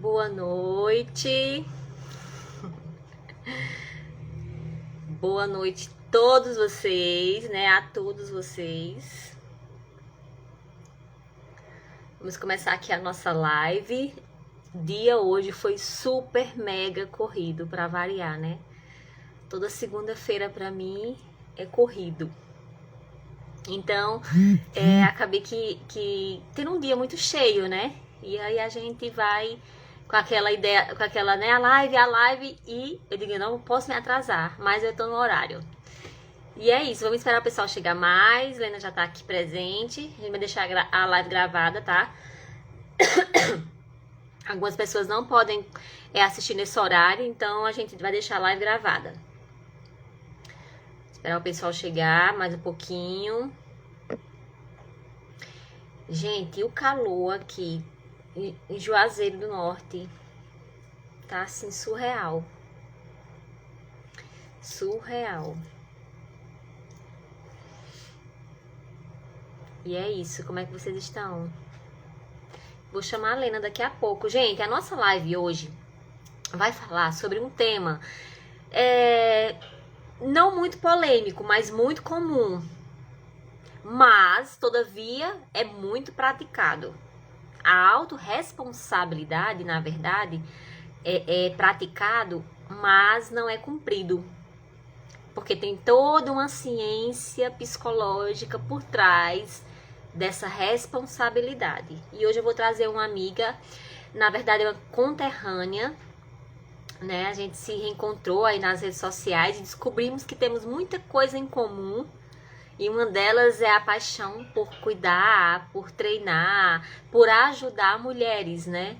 Boa noite. Boa noite a todos vocês, né? A todos vocês. Vamos começar aqui a nossa live. O dia hoje foi super mega corrido, para variar, né? Toda segunda-feira para mim é corrido. Então, acabei que tendo um dia muito cheio, né? E aí a gente vai com aquela ideia, com aquela, né, a live, e eu digo, não posso me atrasar, mas eu tô no horário. E é isso, vamos esperar o pessoal chegar mais. Lena já tá aqui presente, a gente vai deixar a live gravada, tá? Algumas pessoas não podem assistir nesse horário, então a gente vai deixar a live gravada. Esperar o pessoal chegar mais um pouquinho. Gente, e o calor aqui em Juazeiro do Norte tá assim surreal. Surreal. E é isso, como é que vocês estão? Vou chamar a Lena daqui a pouco. Gente, a nossa live hoje vai falar sobre um tema não muito polêmico, mas muito comum. Mas, todavia, é muito praticado. A autorresponsabilidade, na verdade, é praticado, mas não é cumprido. Porque tem toda uma ciência psicológica por trás dessa responsabilidade. E hoje eu vou trazer uma amiga, na verdade é uma conterrânea, né? A gente se reencontrou aí nas redes sociais e descobrimos que temos muita coisa em comum. E uma delas é a paixão por cuidar, por treinar, por ajudar mulheres, né?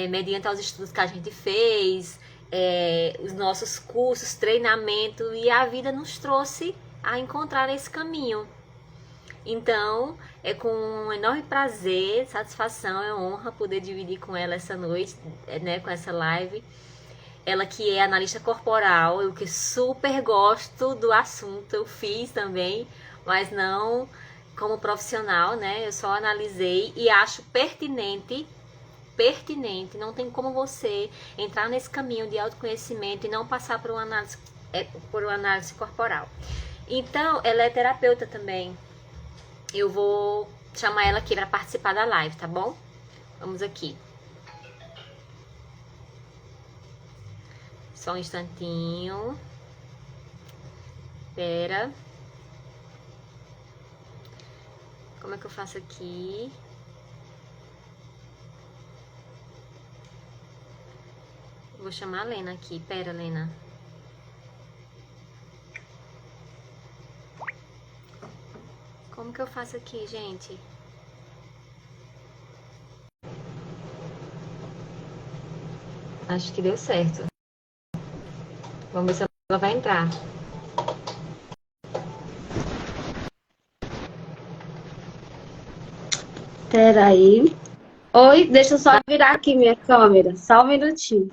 Mediante os estudos que a gente fez, os nossos cursos, treinamento, e a vida nos trouxe a encontrar esse caminho. Então, é com um enorme prazer, satisfação, é honra poder dividir com ela essa noite, né, com essa live. Ela que é analista corporal, eu que super gosto do assunto, eu fiz também, mas não como profissional, né? Eu só analisei e acho pertinente, não tem como você entrar nesse caminho de autoconhecimento e não passar por uma análise corporal. Então, ela é terapeuta também. Eu vou chamar ela aqui para participar da live, tá bom? Vamos aqui. Só um instantinho. Espera. Como é que eu faço aqui? Vou chamar a Lena aqui. Pera, Lena. Como que eu faço aqui, gente? Acho que deu certo. Vamos ver se ela vai entrar. Peraí. Oi, deixa eu só virar aqui minha câmera. Só um minutinho.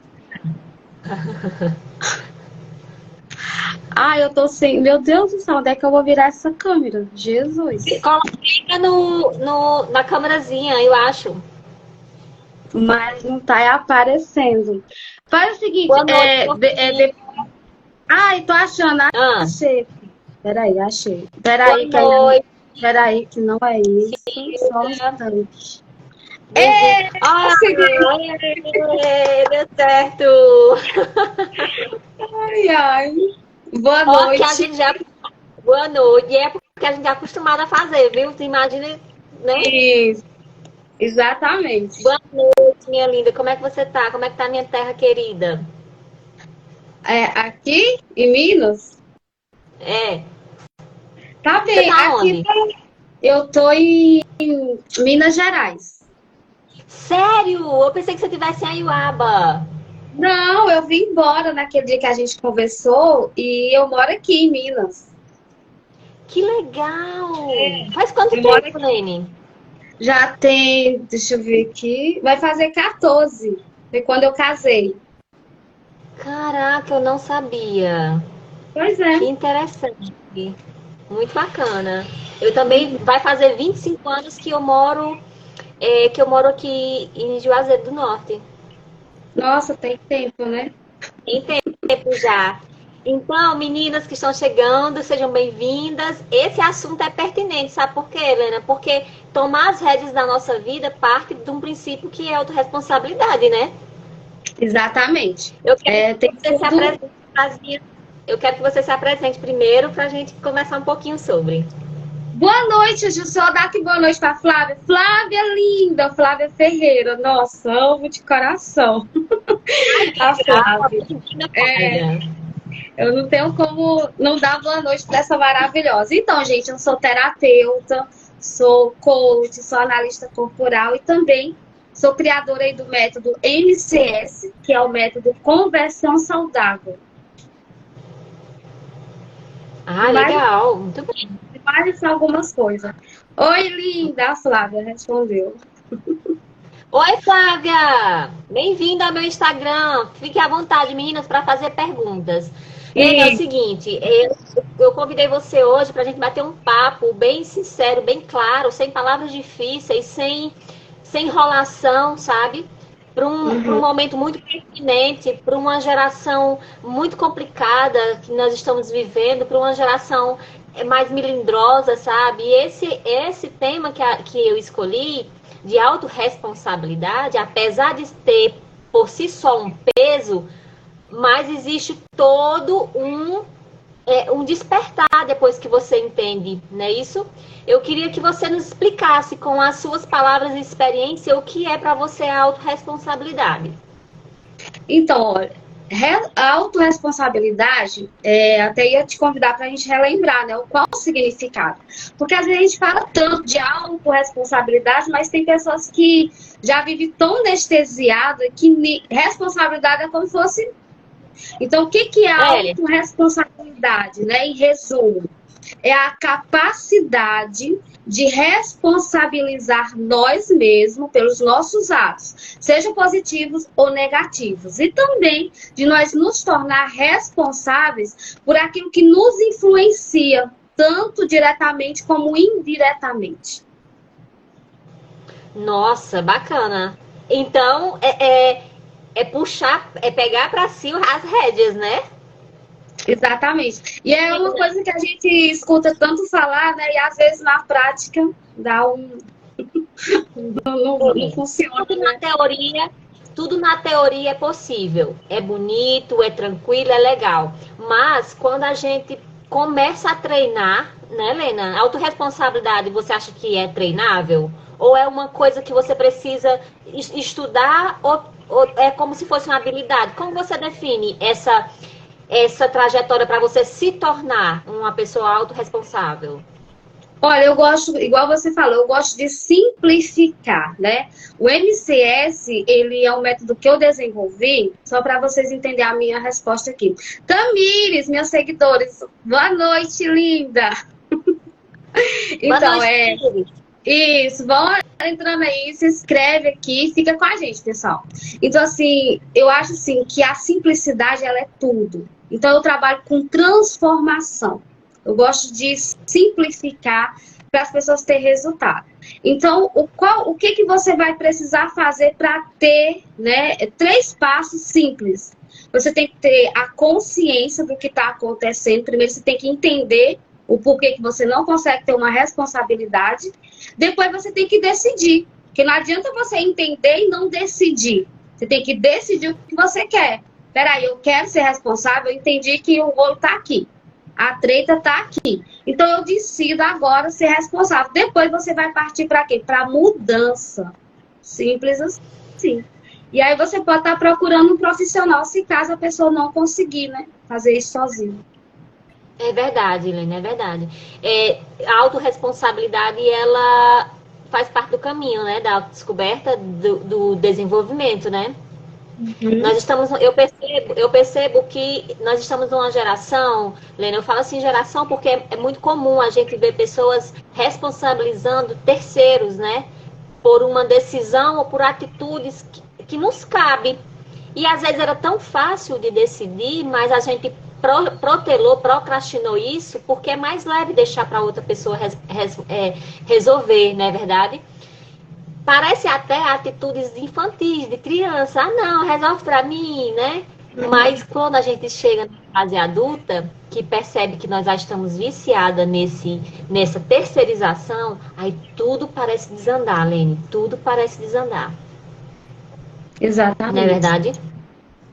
Eu tô sem... Meu Deus do céu, onde é que eu vou virar essa câmera? Jesus. Coloca na câmerazinha, eu acho. Mas não tá aparecendo. Faz o seguinte, Boa noite, tô achando. Achei. Peraí, achei. Peraí, boa noite. Peraí, que não é isso. Só um instante. Deu certo! Ai. Boa noite. Que a gente já... Boa noite. É porque a gente é acostumado a fazer, viu? Você imagina, né? Isso. Exatamente. Boa noite, minha linda. Como é que você tá? Como é que tá a minha terra querida? Aqui em Minas? Tá bem. Você tá aqui onde? Eu tô em Minas Gerais. Sério? Eu pensei que você estivesse em Aiuaba. Não, eu vim embora naquele dia que a gente conversou e eu moro aqui em Minas. Que legal! Faz quanto Eu moro tempo, Nene? Já tem, deixa eu ver aqui, vai fazer 14. Foi quando eu casei. Caraca, eu não sabia. Pois é. Que interessante. Muito bacana. Eu também vai fazer 25 anos que eu moro aqui em Juazeiro do Norte. Nossa, tem tempo, né? Tem tempo já. Então, meninas que estão chegando, sejam bem-vindas. Esse assunto é pertinente, sabe por quê, Helena? Porque tomar as rédeas da nossa vida parte de um princípio que é autorresponsabilidade, né? Exatamente. Eu quero que Tem você se tudo. apresente Eu quero que você se apresente primeiro para a gente conversar um pouquinho sobre. Boa noite, Ju. Só dar aqui boa noite para Flávia. Flávia linda, Flávia Ferreira. Nossa, amo de coração. A Flávia. É, eu não tenho como não dar boa noite para essa maravilhosa. Então, gente, eu sou terapeuta, sou coach, sou analista corporal e também sou criadora aí do método MCS, que é o método Conversão Saudável. Ah, Mais, legal, muito bem. mais algumas coisas. Oi, linda, a Flávia respondeu. Oi, Flávia! Bem-vinda ao meu Instagram. Fique à vontade, meninas, para fazer perguntas. Lene, é o E seguinte, eu convidei você hoje para a gente bater um papo bem sincero, bem claro, sem palavras difíceis, sem enrolação, sabe? Para um momento muito pertinente, para uma geração muito complicada que nós estamos vivendo, para uma geração mais melindrosa, sabe? E esse tema que eu escolhi, de autorresponsabilidade, apesar de ter por si só um peso, mas existe todo um despertar depois que você entende, não é isso? Eu queria que você nos explicasse com as suas palavras e experiência o que é para você a autorresponsabilidade. então, olha, a autorresponsabilidade, até ia te convidar para a gente relembrar, né, qual o significado. Porque às vezes a gente fala tanto de autorresponsabilidade, mas tem pessoas que já vivem tão anestesiada que responsabilidade é como se fosse. Então, o que é a autorresponsabilidade, né, em resumo? É a capacidade de responsabilizar nós mesmos pelos nossos atos, sejam positivos ou negativos, e também de nós nos tornar responsáveis por aquilo que nos influencia, tanto diretamente como indiretamente. Nossa, bacana. Então, puxar, é pegar para si as rédeas, né? Exatamente. E é uma coisa que a gente escuta tanto falar, né? E às vezes na prática dá um. Não funciona, Tudo na né? teoria, tudo na teoria é possível. É bonito, é tranquilo, é legal. Mas quando a gente começa a treinar, né, Helena? Autorresponsabilidade, você acha que é treinável? Ou é uma coisa que você precisa estudar, ou é como se fosse uma habilidade? Como você define essa trajetória para você se tornar uma pessoa autorresponsável? Olha, eu gosto, igual você falou, eu gosto de simplificar, né? O MCS, ele é um método que eu desenvolvi, só para vocês entenderem a minha resposta aqui. Tamires, meus seguidores, boa noite, linda! Boa Então, noite, Tamires. isso, vão entrando aí, se inscreve aqui, fica com a gente, pessoal. Então, assim, eu acho assim que a simplicidade, ela é tudo. Então, eu trabalho com transformação. Eu gosto de simplificar para as pessoas terem resultado. Então, o que você vai precisar fazer para ter, né, 3 passos simples. Você tem que ter a consciência do que está acontecendo. Primeiro, você tem que entender o porquê que você não consegue ter uma responsabilidade. Depois, você tem que decidir. Porque não adianta você entender e não decidir. Você tem que decidir o que você quer. Peraí, eu quero ser responsável, eu entendi que o rolo está aqui. A treta está aqui. Então, eu decido agora ser responsável. Depois, você vai partir para quê? Para mudança. Simples assim. E aí, você pode estar procurando um profissional, se caso a pessoa não conseguir, né, fazer isso sozinho. É verdade, Helena, é verdade. A autorresponsabilidade, ela faz parte do caminho, né? Da autodescoberta, do desenvolvimento, né? Nós estamos, eu percebo que nós estamos numa geração, Lena, eu falo assim geração porque é muito comum a gente ver pessoas responsabilizando terceiros, né? Por uma decisão ou por atitudes que nos cabe. E às vezes era tão fácil de decidir, mas a gente protelou, procrastinou isso, porque é mais leve deixar para outra pessoa resolver, não é verdade? Parece até atitudes infantis, de criança. Ah, não, resolve pra mim, né? Mas quando a gente chega na fase adulta, que percebe que nós já estamos viciadas nessa terceirização, aí tudo parece desandar, Lene. Tudo parece desandar. Exatamente. Não é verdade?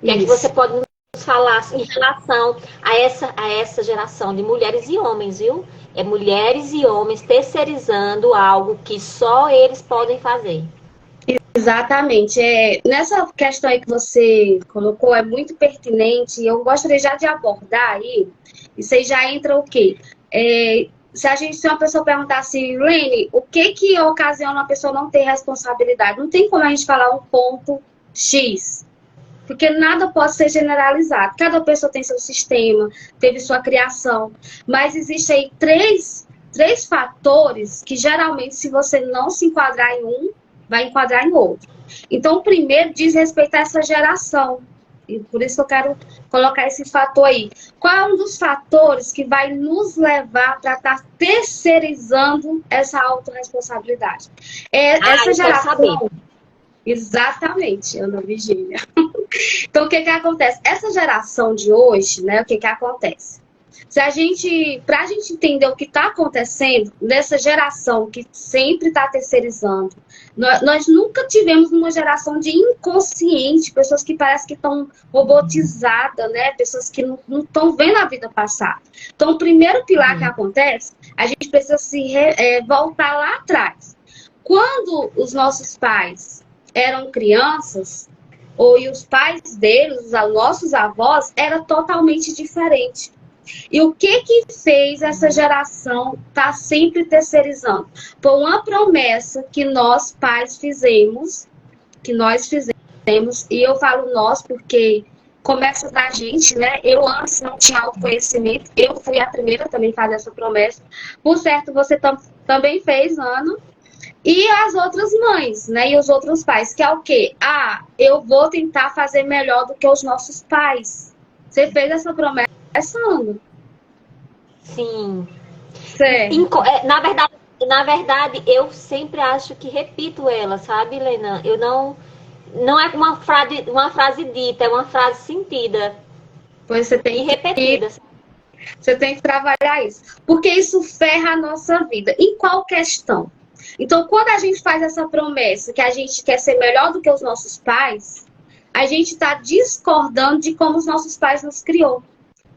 O que é que você pode nos falar em relação a essa geração de mulheres e homens, viu? É mulheres e homens terceirizando algo que só eles podem fazer. Exatamente. Nessa questão aí que você colocou, é muito pertinente. Eu gostaria já de abordar aí. Isso aí já entra o quê? Se uma pessoa perguntar assim, Lene, o que ocasiona uma pessoa não ter responsabilidade? Não tem como a gente falar um ponto X. Porque nada pode ser generalizado. Cada pessoa tem seu sistema, teve sua criação. Mas existe aí três fatores que geralmente, se você não se enquadrar em um, vai enquadrar em outro. Então, o primeiro diz respeito a essa geração. E por isso que eu quero colocar esse fator aí. Qual é um dos fatores que vai nos levar para estar terceirizando essa autorresponsabilidade? Essa geração... Exatamente, Ana Virgínia. Então, o que acontece? Essa geração de hoje, né, o que acontece? Para a gente entender o que está acontecendo nessa geração que sempre está terceirizando, nós nunca tivemos uma geração de inconsciente, pessoas que parecem que estão robotizadas, né? Pessoas que não estão vendo a vida passar. Então, o primeiro pilar que acontece, a gente precisa voltar lá atrás. Quando os nossos pais eram crianças, e os pais deles, os nossos avós, era totalmente diferente. E o que fez essa geração estar sempre terceirizando? Foi uma promessa que nós pais fizemos, e eu falo nós porque começa da gente, né? Eu antes não tinha autoconhecimento, eu fui a primeira também a fazer essa promessa. Por certo, você também fez, Ana. E as outras mães, né? E os outros pais, que é o quê? Eu vou tentar fazer melhor do que os nossos pais. Você fez essa promessa, Ana? Sim. Certo. Na verdade, eu sempre acho que repito ela, sabe, Helena? Eu não é uma frase dita, é uma frase sentida. Pois você tem e repetida. Você tem que trabalhar isso. Porque isso ferra a nossa vida. Em qual questão? Então, quando a gente faz essa promessa que a gente quer ser melhor do que os nossos pais, a gente está discordando de como os nossos pais nos criou.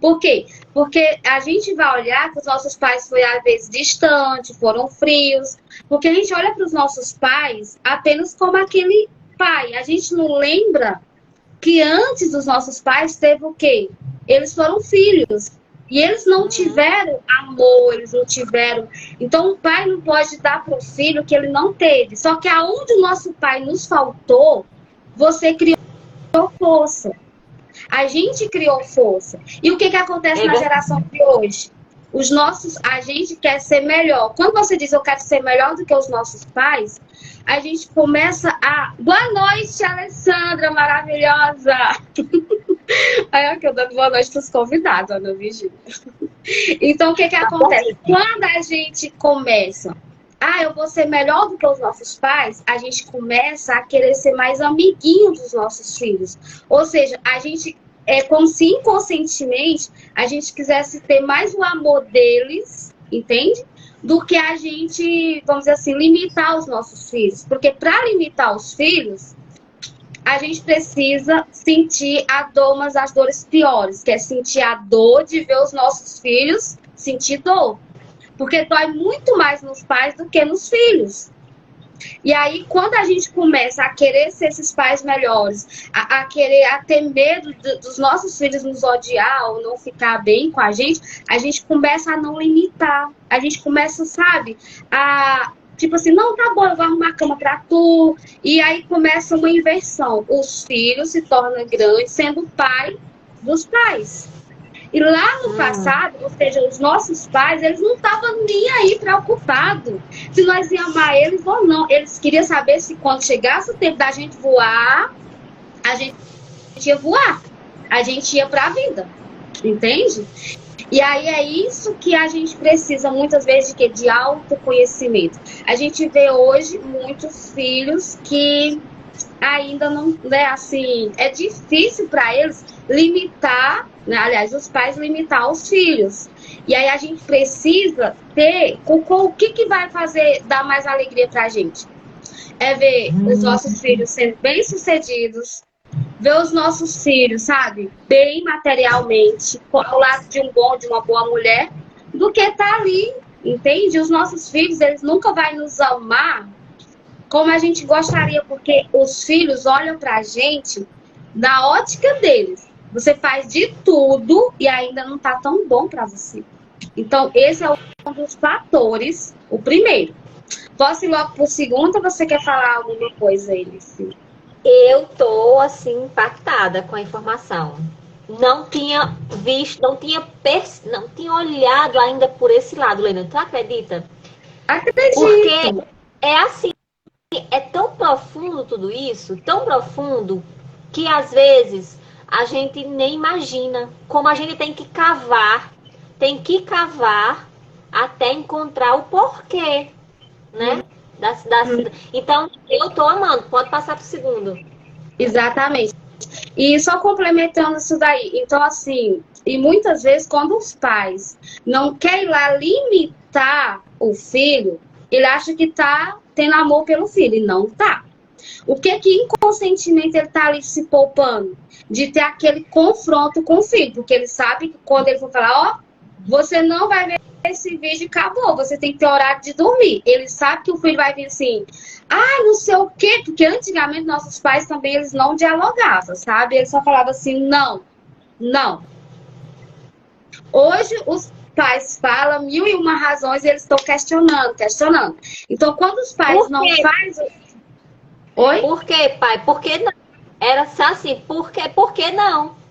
Por quê? Porque a gente vai olhar que os nossos pais foram, às vezes, distantes, foram frios. Porque a gente olha para os nossos pais apenas como aquele pai. A gente não lembra que antes dos nossos pais teve o quê? Eles foram filhos. E eles não tiveram amor, eles não tiveram... Então, o pai não pode dar para o filho que ele não teve. Só que aonde o nosso pai nos faltou, você criou força. A gente criou força. E o que acontece na geração de hoje? A gente quer ser melhor. Quando você diz eu quero ser melhor do que os nossos pais, a gente começa a... Boa noite, Alessandra, maravilhosa! Aí aqui eu dando boa noite para os convidados, Ana Virgínia. Então, o que acontece? Quando a gente começa, eu vou ser melhor do que os nossos pais, a gente começa a querer ser mais amiguinho dos nossos filhos. Ou seja, a gente é como se inconscientemente a gente quisesse ter mais o amor deles, entende? Do que a gente, vamos dizer assim, limitar os nossos filhos. Porque para limitar os filhos, a gente precisa sentir a dor, mas as dores piores, que é sentir a dor de ver os nossos filhos sentir dor. Porque dói muito mais nos pais do que nos filhos. E aí, quando a gente começa a querer ser esses pais melhores, a ter medo dos nossos filhos nos odiar ou não ficar bem com a gente começa a não limitar. A gente começa, sabe, tipo assim, não, tá bom, eu vou arrumar a cama pra tu. E aí começa uma inversão. Os filhos se tornam grandes sendo pai dos pais. E lá no passado, ou seja, os nossos pais, eles não estavam nem aí preocupados se nós íamos amar eles ou não. Eles queriam saber se quando chegasse o tempo da gente voar, a gente ia voar. A gente ia pra vida. Entende? E aí é isso que a gente precisa muitas vezes de quê? De autoconhecimento. A gente vê hoje muitos filhos que ainda não, né, assim, é difícil para eles limitar, né, aliás, os pais limitar os filhos. E aí a gente precisa ter o que vai fazer dar mais alegria para a gente. É ver os nossos filhos sendo bem-sucedidos, ver os nossos filhos, sabe, bem materialmente, ao lado de de uma boa mulher, do que estar ali, entende? Os nossos filhos, eles nunca vão nos amar como a gente gostaria, porque os filhos olham pra gente na ótica deles. Você faz de tudo e ainda não tá tão bom para você. Então, esse é um dos fatores, o primeiro. Posso ir logo pro segundo ou você quer falar alguma coisa aí, Lici? Eu tô, assim, impactada com a informação. Não tinha visto, não tinha olhado ainda por esse lado, Lena. Tu acredita? Acredito. Porque é assim, é tão profundo tudo isso, tão profundo, que às vezes a gente nem imagina como a gente tem que cavar até encontrar o porquê, né? Então, eu tô amando, pode passar pro segundo. Exatamente. E só complementando isso daí. Então, assim, e muitas vezes quando os pais não querem lá limitar o filho, ele acha que tá tendo amor pelo filho, e não tá. O que inconscientemente ele tá ali se poupando? De ter aquele confronto com o filho, porque ele sabe que quando ele for falar, ó, você não vai ver esse vídeo e acabou, você tem que ter horário de dormir. Ele sabe que o filho vai vir assim, não sei o quê, porque antigamente nossos pais também, eles não dialogavam, sabe? Eles só falavam assim, não, não. Hoje os pais falam mil e uma razões e eles estão questionando. Então, quando os pais não fazem... Oi? Por quê, pai? Por que não? Era só assim, por que não?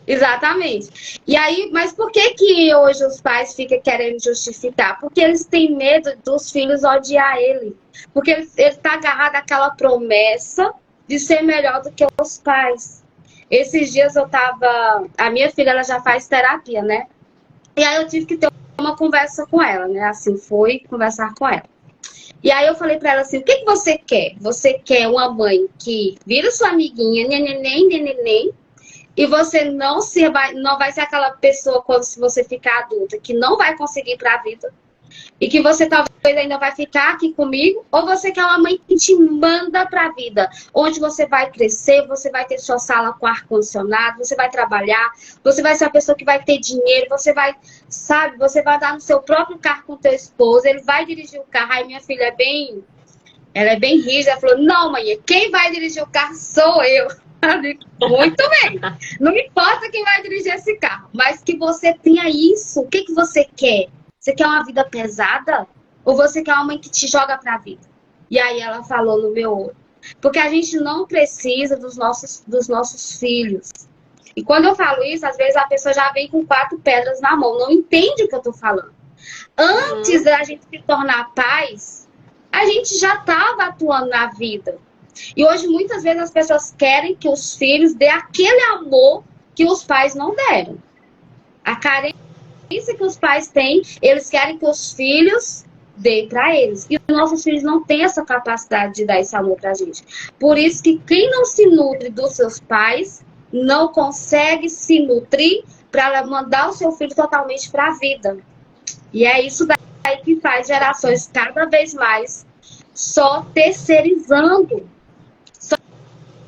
Exatamente. E aí, mas por que hoje os pais ficam querendo justificar? Porque eles têm medo dos filhos odiar ele. Porque ele está agarrado àquela promessa de ser melhor do que os pais. Esses dias eu tava... A minha filha, ela já faz terapia, né? E aí eu tive que ter uma conversa com ela, né? Assim, foi conversar com ela. E aí eu falei pra ela assim, o que você quer? Você quer uma mãe que vira sua amiguinha, neném, e você não vai ser aquela pessoa quando você ficar adulta que não vai conseguir ir para a vida e que você talvez ainda vai ficar aqui comigo, ou você quer uma mãe que te manda para a vida, onde você vai crescer, você vai ter sua sala com ar-condicionado, você vai trabalhar, você vai ser a pessoa que vai ter dinheiro, você vai, sabe, você vai andar no seu próprio carro com teu esposo, ele vai dirigir o carro. Aí minha filha ela é bem rígida, ela falou, não, mãe, quem vai dirigir o carro sou eu. Muito bem. Não importa quem vai dirigir esse carro, mas que você tenha isso. O que você quer? Você quer uma vida pesada? Ou você quer uma mãe que te joga pra vida? E aí ela falou no meu olho. Porque a gente não precisa dos nossos filhos. E quando eu falo isso, às vezes a pessoa já vem com 4 pedras na mão. Não entende o que eu tô falando. Antes da gente se tornar pais, a gente já estava atuando na vida. E hoje, muitas vezes, as pessoas querem que os filhos dê aquele amor que os pais não deram. A carência que os pais têm, eles querem que os filhos dêem para eles. E os nossos filhos não têm essa capacidade de dar esse amor pra gente. Por isso que quem não se nutre dos seus pais, não consegue se nutrir para mandar o seu filho totalmente para a vida. E é isso daí que faz gerações cada vez mais só terceirizando.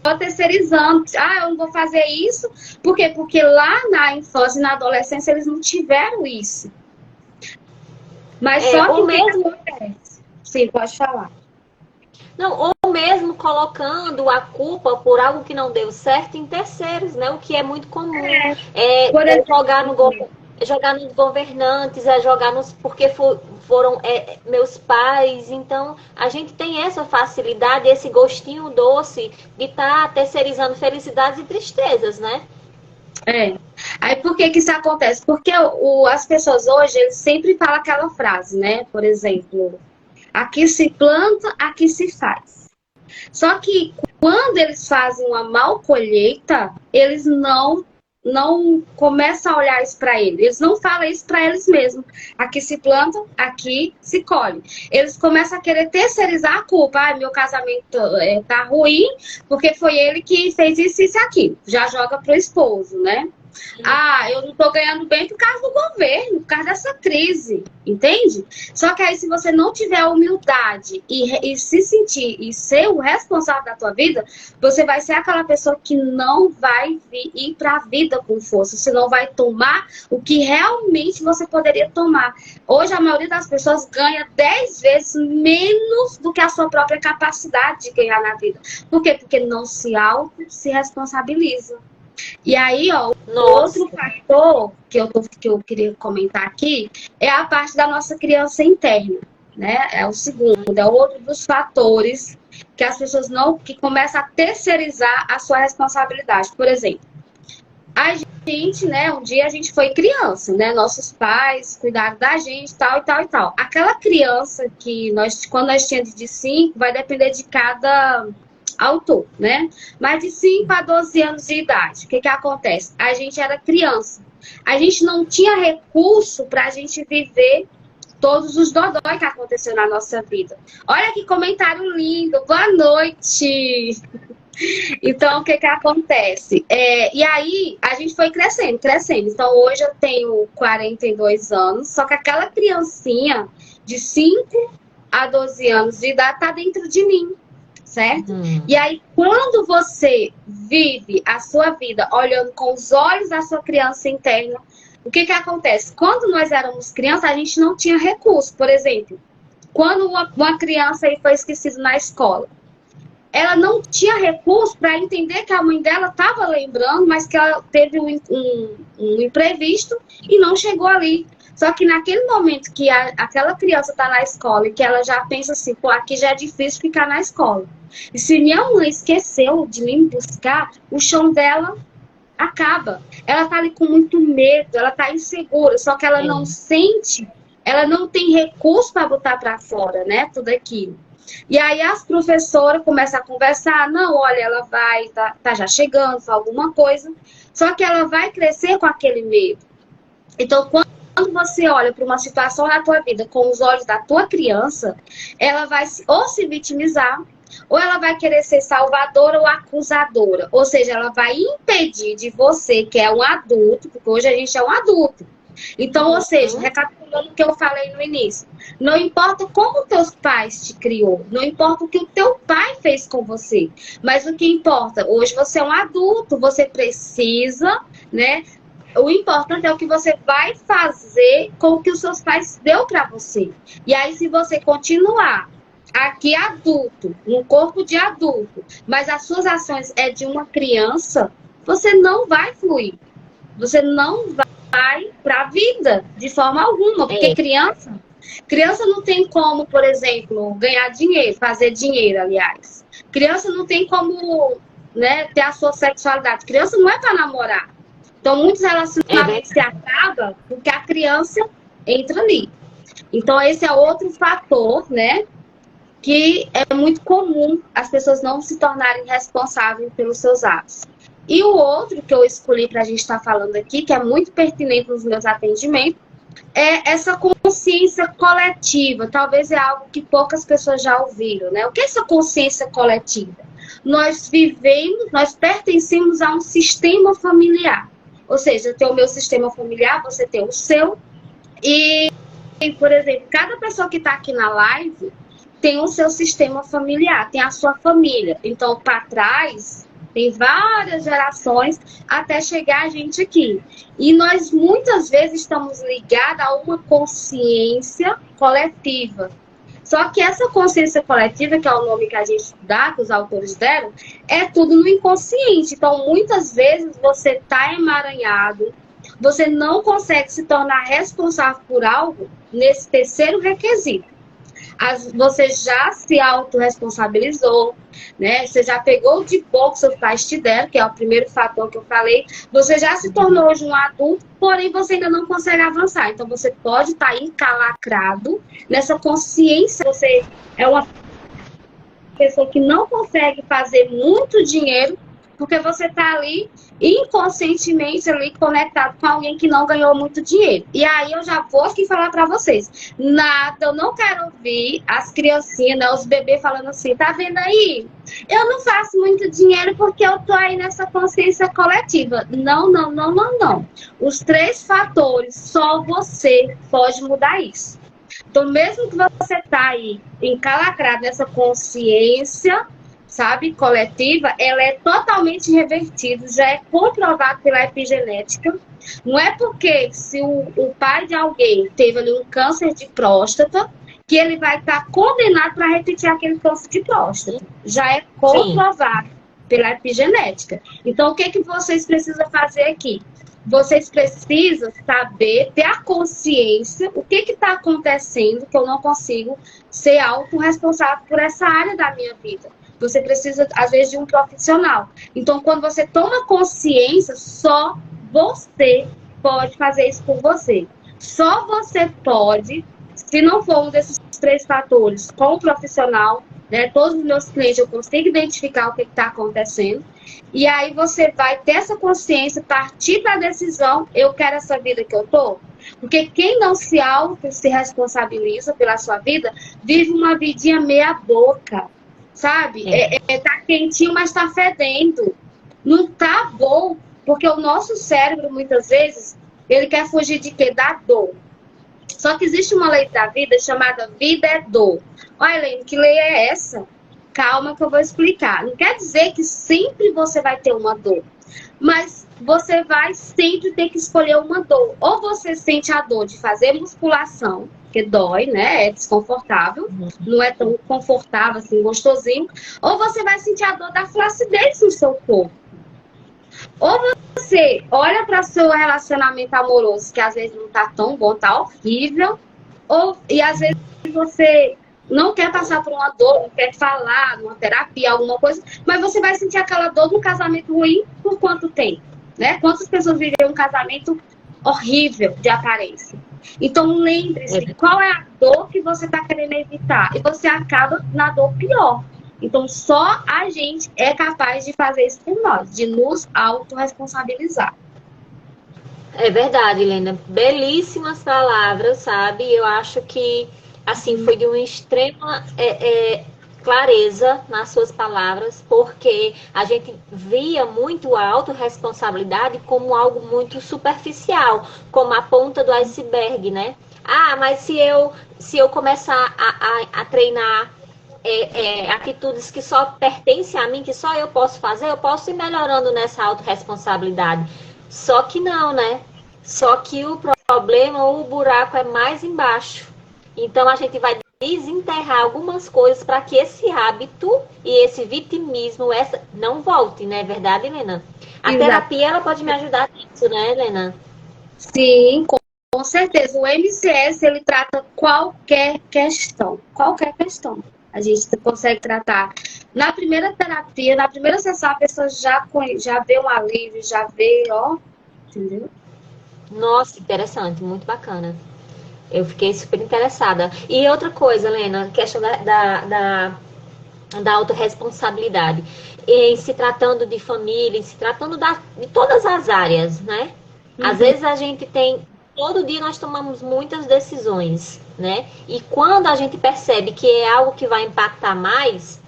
Eu não vou fazer isso. Por quê? Porque lá na infância e na adolescência eles não tiveram isso. Mas só que o mesmo acontece. Sim, pode falar. Não, ou mesmo colocando a culpa por algo que não deu certo em terceiros, né? O que é muito comum. Jogar nos governantes, jogar nos... Porque foram meus pais. Então, a gente tem essa facilidade, esse gostinho doce de estar terceirizando felicidades e tristezas, né? Aí por que isso acontece? Porque as pessoas hoje, eles sempre falam aquela frase, né? Por exemplo, aqui se planta, aqui se faz. Só que quando eles fazem uma mal colheita, eles não não começam a olhar isso para eles. Eles não falam isso para eles mesmos. Aqui se planta, aqui se colhe. Eles começam a querer terceirizar a culpa. Ah, meu casamento tá ruim porque foi ele que fez isso e aquilo. Já joga pro esposo, né? Ah, eu não tô ganhando bem por causa do governo, por causa dessa crise, entende? Só que aí se você não tiver humildade e se sentir e ser o responsável da tua vida, você vai ser aquela pessoa que não vai ir pra vida com força, você não vai tomar o que realmente você poderia tomar. Hoje a maioria das pessoas ganha 10 vezes menos do que a sua própria capacidade de ganhar na vida. Por quê? Porque não se responsabiliza. E aí, ó, outro fator que eu queria comentar aqui é a parte da nossa criança interna, né? É o segundo, é outro dos fatores que as pessoas que começam a terceirizar a sua responsabilidade. Por exemplo, a gente, né, um dia a gente foi criança, né? Nossos pais cuidaram da gente, tal e tal e tal. Aquela criança que quando nós tínhamos de 5, vai depender de cada autor, né? Mas de 5 a 12 anos de idade, o que acontece? A gente era criança, a gente não tinha recurso para a gente viver todos os dodói que aconteceu na nossa vida. Olha que comentário lindo, boa noite! Então, o que acontece? E aí, a gente foi crescendo. Então, hoje eu tenho 42 anos, só que aquela criancinha de 5 a 12 anos de idade tá dentro de mim. Certo? E aí, quando você vive a sua vida olhando com os olhos da sua criança interna, o que acontece? Quando nós éramos crianças, a gente não tinha recurso. Por exemplo, quando uma criança aí foi esquecida na escola, ela não tinha recurso para entender que a mãe dela estava lembrando, mas que ela teve um imprevisto e não chegou ali. Só que naquele momento que aquela criança está na escola e que ela já pensa assim, pô, aqui já é difícil ficar na escola. E se minha mãe esqueceu de me buscar, o chão dela acaba. Ela está ali com muito medo, ela está insegura, só que ela não sente, ela não tem recurso para botar para fora, né, tudo aquilo. E aí as professoras começam a conversar, não, olha, ela vai, tá já chegando, alguma coisa, só que ela vai crescer com aquele medo. Então, quando você olha para uma situação na tua vida com os olhos da tua criança, ela vai ou se vitimizar, ou ela vai querer ser salvadora ou acusadora. Ou seja, ela vai impedir de você, que é um adulto, porque hoje a gente é um adulto. Então, ou seja, recapitulando o que eu falei no início, não importa como teus pais te criou, não importa o que o teu pai fez com você, mas o que importa, hoje você é um adulto, você precisa, né? O importante é o que você vai fazer com o que os seus pais deu para você. E aí, se você continuar aqui adulto, num corpo de adulto, mas as suas ações é de uma criança, você não vai fluir. Você não vai para a vida de forma alguma, porque criança não tem como, por exemplo, ganhar dinheiro, fazer dinheiro, aliás. Criança não tem como, né, ter a sua sexualidade. Criança não é para namorar. Então, muitos relacionamentos se acabam porque a criança entra ali. Então, esse é outro fator, né, que é muito comum as pessoas não se tornarem responsáveis pelos seus atos. E o outro que eu escolhi para a gente estar falando aqui, que é muito pertinente nos meus atendimentos, é essa consciência coletiva. Talvez é algo que poucas pessoas já ouviram, né? O que é essa consciência coletiva? Nós pertencemos a um sistema familiar. Ou seja, eu tenho o meu sistema familiar, você tem o seu. E, por exemplo, cada pessoa que está aqui na live tem o seu sistema familiar, tem a sua família. Então, para trás, tem várias gerações até chegar a gente aqui. E nós, muitas vezes, estamos ligados a uma consciência coletiva. Só que essa consciência coletiva, que é o nome que a gente dá, que os autores deram, é tudo no inconsciente. Então, muitas vezes, você está emaranhado, você não consegue se tornar responsável por algo nesse terceiro requisito. Você já se autorresponsabilizou, né? Você já pegou de boa que seus pais te deram, que é o primeiro fator que eu falei. Você já se tornou hoje um adulto, porém você ainda não consegue avançar. Então você pode estar encalacrado nessa consciência. Você é uma pessoa que não consegue fazer muito dinheiro, Porque você está ali inconscientemente ali conectado com alguém que não ganhou muito dinheiro. E aí eu já vou aqui falar para vocês. Nada, eu não quero ouvir as criancinhas, né, os bebês falando assim, tá vendo aí? Eu não faço muito dinheiro porque eu tô aí nessa consciência coletiva. Não, não, não, não, não. Os 3 fatores, só você pode mudar isso. Então, mesmo que você tá aí encalacrado nessa consciência, sabe, coletiva, ela é totalmente revertida, já é comprovado pela epigenética. Não é porque se o pai de alguém teve ali um câncer de próstata, que ele vai estar condenado para repetir aquele câncer de próstata. Já é comprovado pela epigenética. Então, o que vocês precisam fazer aqui? Vocês precisam saber, ter a consciência, o que está acontecendo, que eu não consigo ser autorresponsável por essa área da minha vida. Você precisa, às vezes, de um profissional. Então, quando você toma consciência, só você pode fazer isso por você. Só você pode, se não for um desses 3 fatores, com o profissional, né? Todos os meus clientes eu consigo identificar o que está acontecendo. E aí você vai ter essa consciência, partir para a decisão, eu quero essa vida que eu tô. Porque quem não se responsabiliza pela sua vida, vive uma vidinha meia boca, sabe? Tá quentinho, mas tá fedendo. Não tá bom, porque o nosso cérebro, muitas vezes, ele quer fugir de quê? Da dor. Só que existe uma lei da vida chamada vida é dor. Olha, Helene, que lei é essa? Calma que eu vou explicar. Não quer dizer que sempre você vai ter uma dor, mas você vai sempre ter que escolher uma dor. Ou você sente a dor de fazer musculação, que dói, né? É desconfortável, não é tão confortável assim, gostosinho. Ou você vai sentir a dor da flacidez no seu corpo. Ou você olha para seu relacionamento amoroso, que às vezes não tá tão bom, tá horrível, e às vezes você não quer passar por uma dor, não quer falar, numa terapia, alguma coisa, mas você vai sentir aquela dor no casamento ruim por quanto tempo, né? Quantas pessoas vivem um casamento horrível de aparência? Então lembre-se, qual é a dor que você está querendo evitar? E você acaba na dor pior. Então só a gente é capaz de fazer isso por nós, de nos autorresponsabilizar. É verdade, Helena. Belíssimas palavras, sabe? Eu acho que, assim, foi de uma extrema clareza nas suas palavras, porque a gente via muito a autorresponsabilidade como algo muito superficial, como a ponta do iceberg, né? Ah, mas se eu começar a treinar atitudes que só pertencem a mim, que só eu posso fazer, eu posso ir melhorando nessa autorresponsabilidade. Só que não, né? Só que o problema, o buraco é mais embaixo. Então, a gente vai desenterrar algumas coisas para que esse hábito e esse vitimismo não volte, não é verdade, Helena? A terapia, ela pode me ajudar nisso, né, Helena? Sim, com certeza. O MCS, ele trata qualquer questão. Qualquer questão. A gente consegue tratar. Na primeira terapia, na primeira sessão, a pessoa já vê um alívio, já vê, ó, entendeu? Nossa, interessante, muito bacana. Eu fiquei super interessada. E outra coisa, Helena, questão da autorresponsabilidade. Em se tratando de família, em se tratando de todas as áreas, né? Às vezes a gente todo dia nós tomamos muitas decisões, né? E quando a gente percebe que é algo que vai impactar mais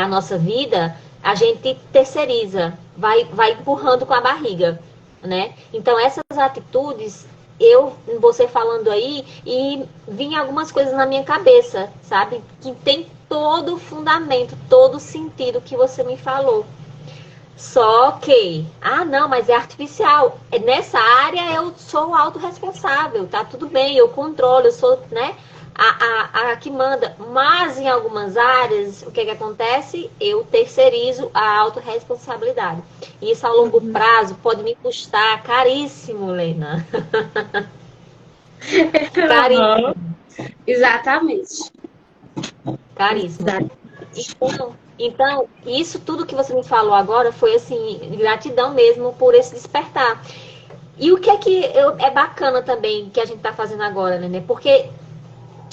a nossa vida, a gente terceiriza, vai empurrando com a barriga, né? Então essas atitudes, você falando aí, e vinha algumas coisas na minha cabeça, sabe? Que tem todo o fundamento, todo o sentido que você me falou. Só que, não, mas é artificial. Nessa área eu sou autorresponsável, tá tudo bem, eu controlo, eu sou, né, a que manda. Mas em algumas áreas, o que acontece? Eu terceirizo a autorresponsabilidade. E isso a longo prazo pode me custar caríssimo, Lena. Caríssimo. Exatamente. Caríssimo. Então, isso tudo que você me falou agora foi, assim, gratidão mesmo por esse despertar. E o que é bacana também que a gente está fazendo agora, né? Porque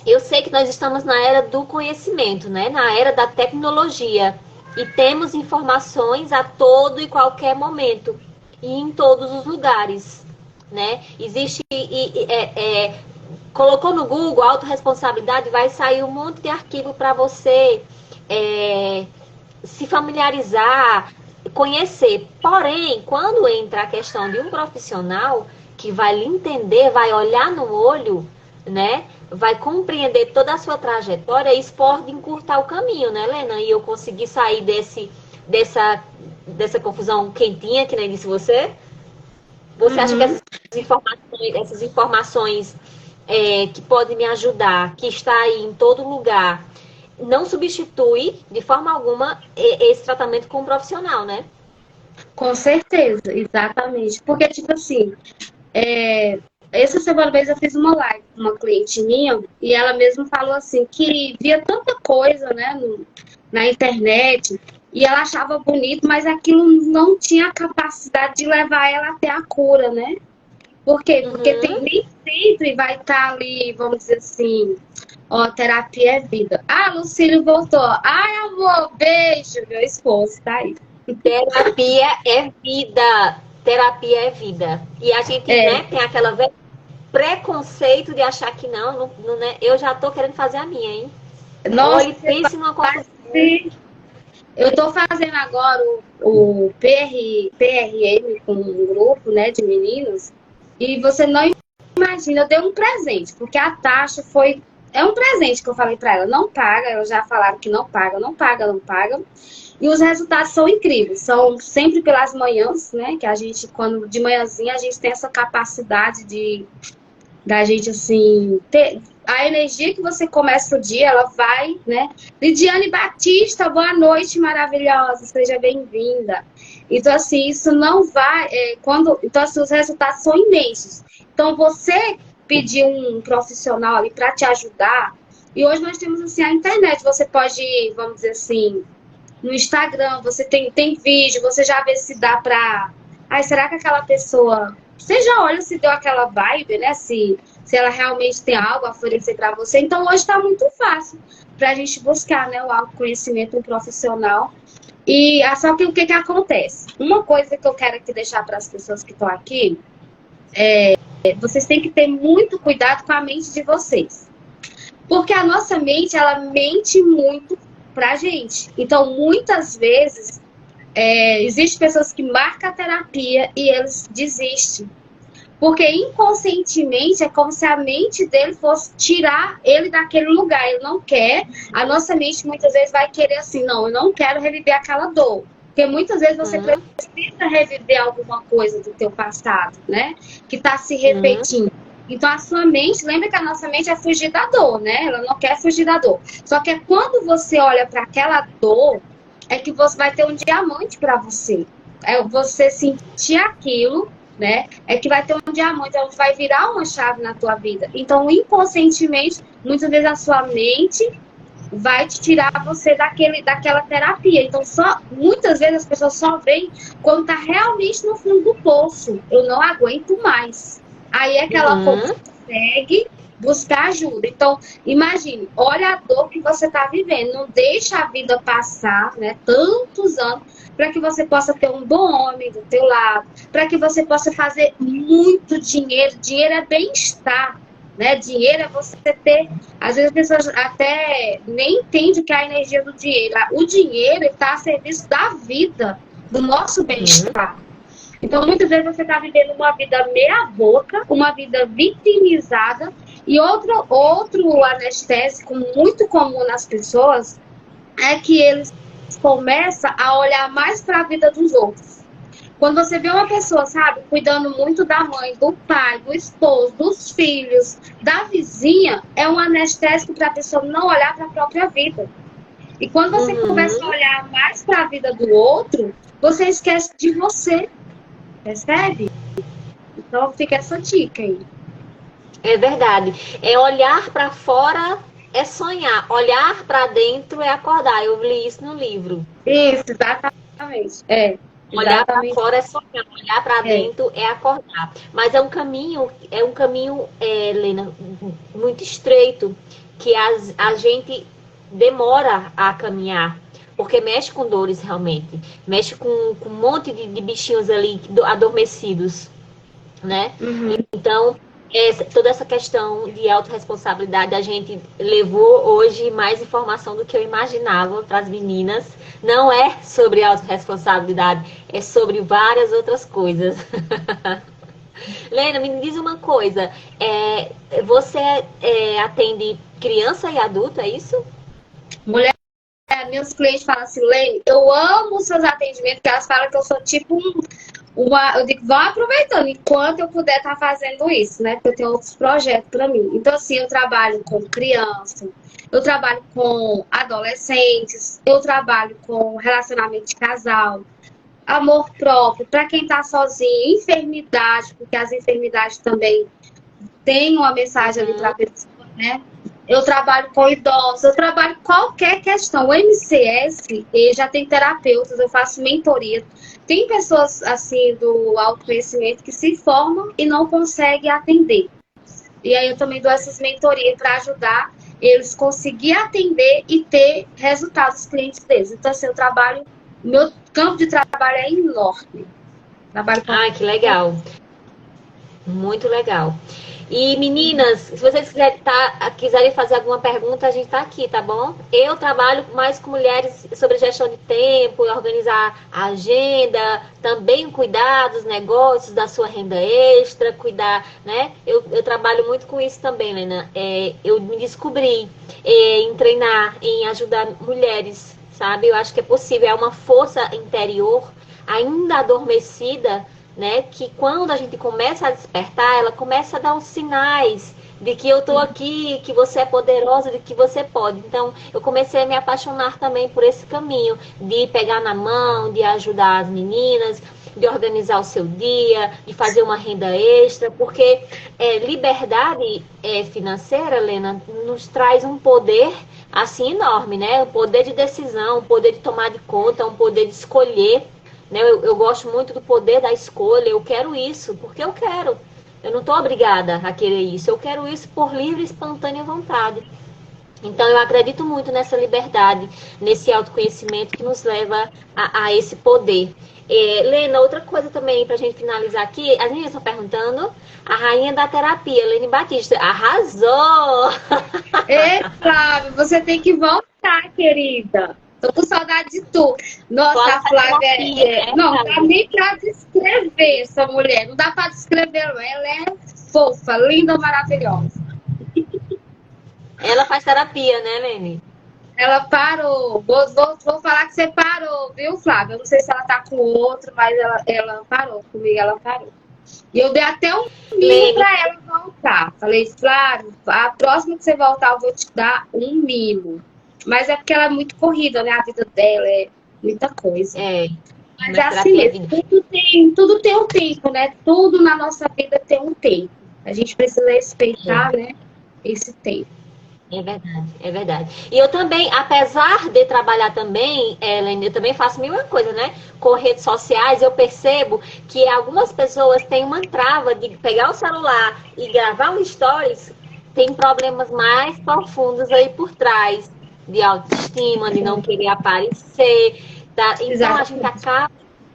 eu sei que nós estamos na era do conhecimento, né? Na era da tecnologia. E temos informações a todo e qualquer momento e em todos os lugares, né? Existe colocou no Google autorresponsabilidade, vai sair um monte de arquivo para você se familiarizar, conhecer. Porém, quando entra a questão de um profissional que vai lhe entender, vai olhar no olho, né? Vai compreender toda a sua trajetória, isso pode encurtar o caminho, né, Helena? E eu consegui sair dessa confusão quentinha, que nem disse você. Você acha que essas informações que podem me ajudar, que está aí em todo lugar, não substitui de forma alguma esse tratamento com um profissional, né? Com certeza, exatamente. Porque, tipo assim, essa semana mesmo eu fiz uma live com uma cliente minha e ela mesma falou assim que via tanta coisa, né, na internet e ela achava bonito, mas aquilo não tinha capacidade de levar ela até a cura, né? Por quê? Porque tem nem sempre vai estar ali, vamos dizer assim, ó, terapia é vida. Ah, Lucílio voltou. Ai, amor, beijo, meu esposo, tá aí. Terapia é vida. Terapia é vida. E a gente, né, tem aquela preconceito de achar que não, né? Eu já tô querendo fazer a minha, hein? Nossa, Olha, pense numa confusão. Eu tô fazendo agora o PRM com um grupo, né, de meninos, e você não imagina, eu dei um presente, porque a taxa foi. É um presente que eu falei pra ela, não paga, elas já falaram que não paga, não paga, não paga. E os resultados são incríveis, são sempre pelas manhãs, né? Que a gente, quando de manhãzinha, a gente tem essa capacidade da gente, assim, ter a energia que você começa o dia, ela vai, né? Lidiane Batista, boa noite, maravilhosa, seja bem-vinda. Então, assim, isso não vai, então, assim, os resultados são imensos. Então, você pedir um profissional ali para te ajudar, e hoje nós temos, assim, a internet, você pode, vamos dizer assim, no Instagram, você tem vídeo, você já vê se dá pra... Ai, será que aquela pessoa... Você já olha se deu aquela vibe, né? Se ela realmente tem algo a oferecer pra você. Então, hoje tá muito fácil pra gente buscar, né, o autoconhecimento, um profissional. E só que o que acontece? Uma coisa que eu quero aqui deixar para as pessoas que estão aqui vocês têm que ter muito cuidado com a mente de vocês. Porque a nossa mente, ela mente muito pra gente. Então, muitas vezes, existem pessoas que marcam a terapia e eles desistem. Porque inconscientemente é como se a mente dele fosse tirar ele daquele lugar. Ele não quer. A nossa mente muitas vezes vai querer assim, não, eu não quero reviver aquela dor. Porque muitas vezes você precisa reviver alguma coisa do teu passado, né? Que está se repetindo. Então, a sua mente, lembra que a nossa mente é fugir da dor, né? Ela não quer fugir da dor. Só que é quando você olha para aquela dor, é que você vai ter um diamante para você. É você sentir aquilo, né? É que vai ter um diamante, onde vai virar uma chave na tua vida. Então, inconscientemente, muitas vezes a sua mente vai te tirar você daquela terapia. Então, muitas vezes as pessoas só veem quando tá realmente no fundo do poço. Eu não aguento mais. Aí é que ela consegue buscar ajuda. Então, imagine, olha a dor que você está vivendo. Não deixa a vida passar, né? Tantos anos, para que você possa ter um bom homem do teu lado, para que você possa fazer muito dinheiro. Dinheiro é bem-estar, né? Dinheiro é você ter... Às vezes as pessoas até nem entendem que é a energia do dinheiro. O dinheiro está a serviço da vida, do nosso bem-estar. Então, muitas vezes você está vivendo uma vida meia-boca, uma vida vitimizada. E outro anestésico muito comum nas pessoas é que eles começam a olhar mais para a vida dos outros. Quando você vê uma pessoa, sabe, cuidando muito da mãe, do pai, do esposo, dos filhos, da vizinha, é um anestésico para a pessoa não olhar para a própria vida. E quando você começa a olhar mais para a vida do outro, você esquece de você. Percebe? Então fica essa dica aí. É verdade. É olhar para fora é sonhar. Olhar para dentro é acordar. Eu li isso no livro. Isso, exatamente. Olhar para fora é sonhar. Olhar para dentro é acordar. Mas é um caminho, Helena, muito estreito, que a gente demora a caminhar. porque mexe com dores realmente, mexe com um monte de bichinhos ali adormecidos, né? Uhum. Então, toda essa questão de autorresponsabilidade, a gente levou hoje mais informação do que eu imaginava para as meninas. Não é sobre autorresponsabilidade, é sobre várias outras coisas. Lena, me diz uma coisa. Você atende criança e adulto, é isso? Mulher, meus clientes falam assim, Lene, eu amo os seus atendimentos, porque elas falam que eu sou tipo eu digo, vão aproveitando enquanto eu puder estar fazendo isso, né? Porque eu tenho outros projetos para mim. Então, assim, eu trabalho com criança, eu trabalho com adolescentes, eu trabalho com relacionamento de casal, amor próprio, para quem está sozinho, enfermidade, porque as enfermidades também têm uma mensagem ali para a pessoa, né? Eu trabalho com idosos, eu trabalho qualquer questão. O MCS, ele já tem terapeutas, eu faço mentoria. Tem pessoas, assim, do autoconhecimento que se formam e não conseguem atender. E aí eu também dou essas mentorias para ajudar eles a conseguir atender e ter resultados dos clientes deles. Então, assim, eu trabalho, meu campo de trabalho é enorme. Trabalho com... Ai, que legal. Muito legal. E meninas, se vocês quiserem fazer alguma pergunta, a gente está aqui, tá bom? Eu trabalho mais com mulheres sobre gestão de tempo, organizar a agenda, também cuidar dos negócios, da sua renda extra, cuidar, né? Eu trabalho muito com isso também, Lena. Eu me descobri em treinar, em ajudar mulheres, sabe? Eu acho que é possível, é uma força interior ainda adormecida, né? Que quando a gente começa a despertar, ela começa a dar os sinais de que eu tô aqui, que você é poderosa, de que você pode. Então, eu comecei a me apaixonar também por esse caminho de pegar na mão, de ajudar as meninas, de organizar o seu dia, de fazer uma renda extra, porque liberdade financeira, Helena, nos traz um poder assim enorme, né? Um poder de decisão, um poder de tomar de conta, um poder de escolher. Né? Eu gosto muito do poder da escolha. Eu quero isso porque eu quero. Eu não estou obrigada a querer isso. Eu quero isso por livre e espontânea vontade. Então, eu acredito muito nessa liberdade, nesse autoconhecimento que nos leva a esse poder. Lena, outra coisa também, para a gente finalizar aqui, as meninas estão perguntando, a rainha da terapia, Lene Batista, arrasou! Ei, Flávia, você tem que voltar, querida. Tô com saudade de tu. Nossa, a Flávia não dá nem pra descrever essa mulher. Não dá pra descrever, não. Ela é fofa, linda, maravilhosa. Ela faz terapia, né, Lene? Ela parou. Vou falar que você parou, viu, Flávia? Eu não sei se ela tá com outro, mas ela parou comigo, ela parou. E eu dei até um mimo pra ela voltar. Falei, Flávia, a próxima que você voltar, eu vou te dar um mimo. Mas é porque ela é muito corrida, né? A vida dela é muita coisa. Mas é assim mesmo. Tudo tem um tempo, né? Tudo na nossa vida tem um tempo. A gente precisa respeitar, né? Esse tempo. É verdade, é verdade. E eu também, apesar de trabalhar também, Ellen, eu também faço a mesma coisa, né? Com redes sociais, eu percebo que algumas pessoas têm uma trava de pegar o celular e gravar um stories, tem problemas mais profundos aí por trás, de autoestima, de não querer aparecer. Tá? Então, a gente acaba...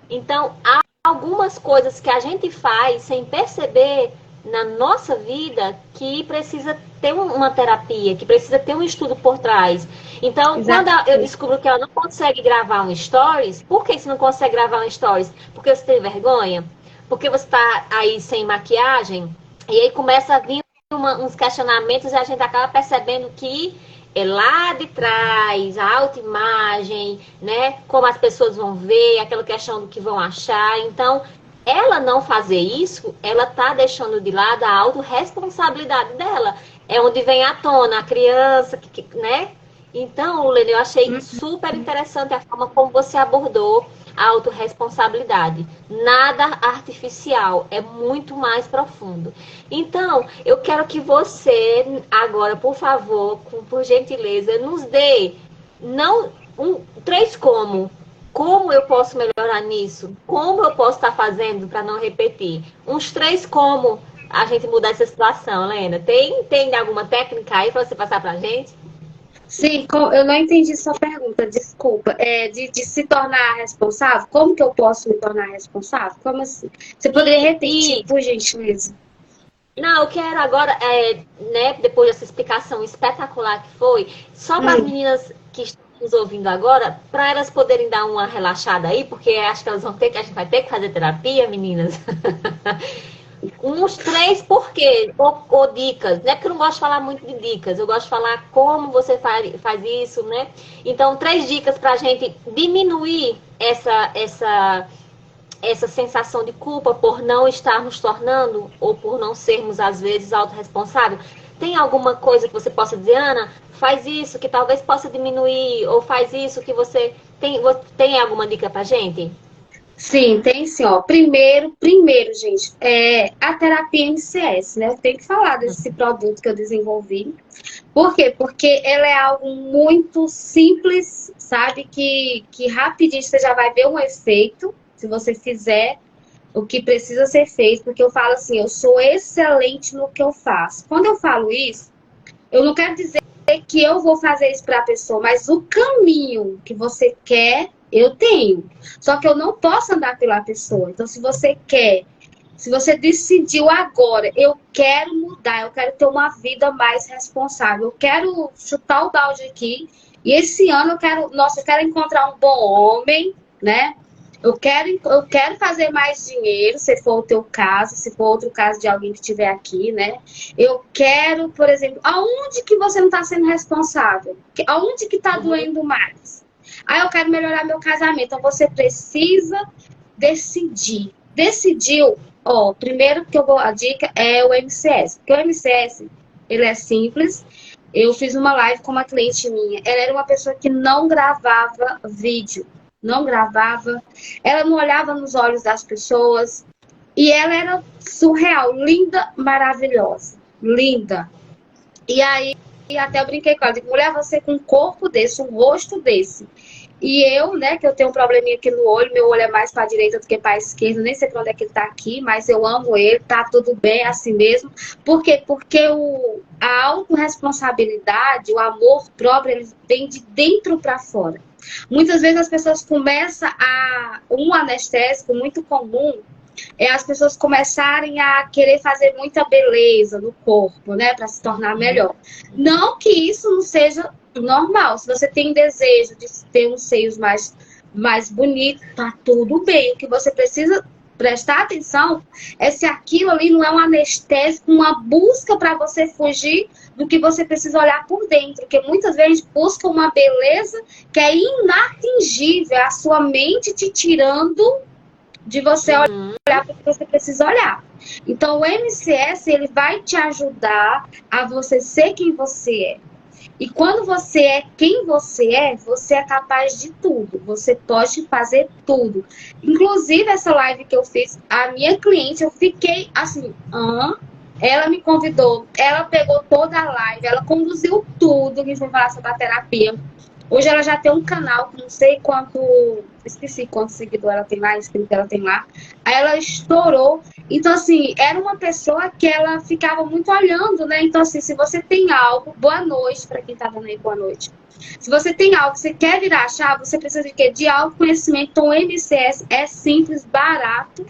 Então, há algumas coisas que a gente faz sem perceber na nossa vida que precisa ter uma terapia, que precisa ter um estudo por trás. Então, quando eu descubro que ela não consegue gravar um stories, por que você não consegue gravar um stories? Porque você tem vergonha? Porque você está aí sem maquiagem? E aí começa a vir uns questionamentos e a gente acaba percebendo que é lá de trás, a autoimagem, né? Como as pessoas vão ver, aquela questão do que vão achar. Então, ela não fazer isso, ela tá deixando de lado a autorresponsabilidade dela. É onde vem à tona a criança, né? Então, Lene, eu achei super interessante a forma como você abordou a autorresponsabilidade. Nada artificial, é muito mais profundo. Então, eu quero que você, agora, por favor, por gentileza, nos dê três como eu posso melhorar nisso? Como eu posso estar fazendo para não repetir? Uns três como a gente mudar essa situação, Lena. Tem alguma técnica aí para você passar para a gente? Sim, eu não entendi sua pergunta. pergunta, desculpa. De se tornar responsável? Como que eu posso me tornar responsável? Como assim? Você poderia repetir, por gentileza? Não, eu quero agora, né, depois dessa explicação espetacular que foi, só para as meninas que estão nos ouvindo agora, para elas poderem dar uma relaxada aí, porque acho que elas vão ter que, a gente vai ter que fazer terapia, meninas. Uns 3 porquê, ou dicas, né? Porque eu não gosto de falar muito de dicas, eu gosto de falar como você faz isso, né? Então, 3 dicas para a gente diminuir essa sensação de culpa por não estar nos tornando ou por não sermos, às vezes, autorresponsáveis. Tem alguma coisa que você possa dizer, Ana? Faz isso que talvez possa diminuir, ou faz isso que você... Tem alguma dica pra gente? Sim, tem sim, ó. Primeiro, gente, a terapia MCS, né? Eu tenho que falar desse produto que eu desenvolvi. Por quê? Porque ela é algo muito simples, sabe? Que rapidinho você já vai ver um efeito, se você fizer o que precisa ser feito. Porque eu falo assim, eu sou excelente no que eu faço. Quando eu falo isso, eu não quero dizer que eu vou fazer isso para a pessoa, mas o caminho que você quer, eu tenho. Só que eu não posso andar pela pessoa. Então, se você quer, se você decidiu agora, eu quero mudar, eu quero ter uma vida mais responsável, eu quero chutar o balde aqui, e esse ano eu quero encontrar um bom homem, né? Eu quero fazer mais dinheiro, se for o teu caso, se for outro caso de alguém que estiver aqui, né? Eu quero, por exemplo, aonde que você não está sendo responsável? Aonde que está doendo mais? Eu quero melhorar meu casamento. Então, você precisa decidir. Decidiu, primeiro que a dica é o MCS. Porque o MCS, ele é simples. Eu fiz uma live com uma cliente minha. Ela era uma pessoa que não gravava vídeo. Não gravava, ela não olhava nos olhos das pessoas e ela era surreal, linda, maravilhosa, linda. E aí, até eu brinquei com ela, digo, mulher, você com um corpo desse, um rosto desse, e eu, né, que eu tenho um probleminha aqui no olho, meu olho é mais para a direita do que para a esquerda, nem sei pra onde é que ele tá aqui, mas eu amo ele, tá tudo bem, é assim mesmo. Por quê? Porque a autorresponsabilidade, o amor próprio, ele vem de dentro para fora. Muitas vezes as pessoas começam um anestésico muito comum é as pessoas começarem a querer fazer muita beleza no corpo, né, para se tornar melhor. Não que isso não seja normal. Se você tem desejo de ter uns seios mais bonitos, tá tudo bem. O que você precisa prestar atenção é se aquilo ali não é um anestésico, uma busca para você fugir do que você precisa olhar por dentro. Porque muitas vezes a gente busca uma beleza que é inatingível, é a sua mente te tirando de você olhar para o que você precisa olhar. Então, o MCS, ele vai te ajudar a você ser quem você é. E quando você é quem você é capaz de tudo. Você pode fazer tudo. Inclusive, essa live que eu fiz, a minha cliente, eu fiquei assim, ela me convidou, ela pegou toda a live, ela conduziu tudo, que a gente vai falar sobre a terapia. Hoje ela já tem um canal, que não sei quanto, esqueci quantos seguidores ela tem lá, inscritos ela tem lá. Aí ela estourou. Então, assim, era uma pessoa que ela ficava muito olhando, né? Então, assim, se você tem algo, boa noite, para quem tá dando aí boa noite. Se você tem algo que você quer virar a chave, você precisa de quê? De autoconhecimento. Então, o MCS é simples, barato,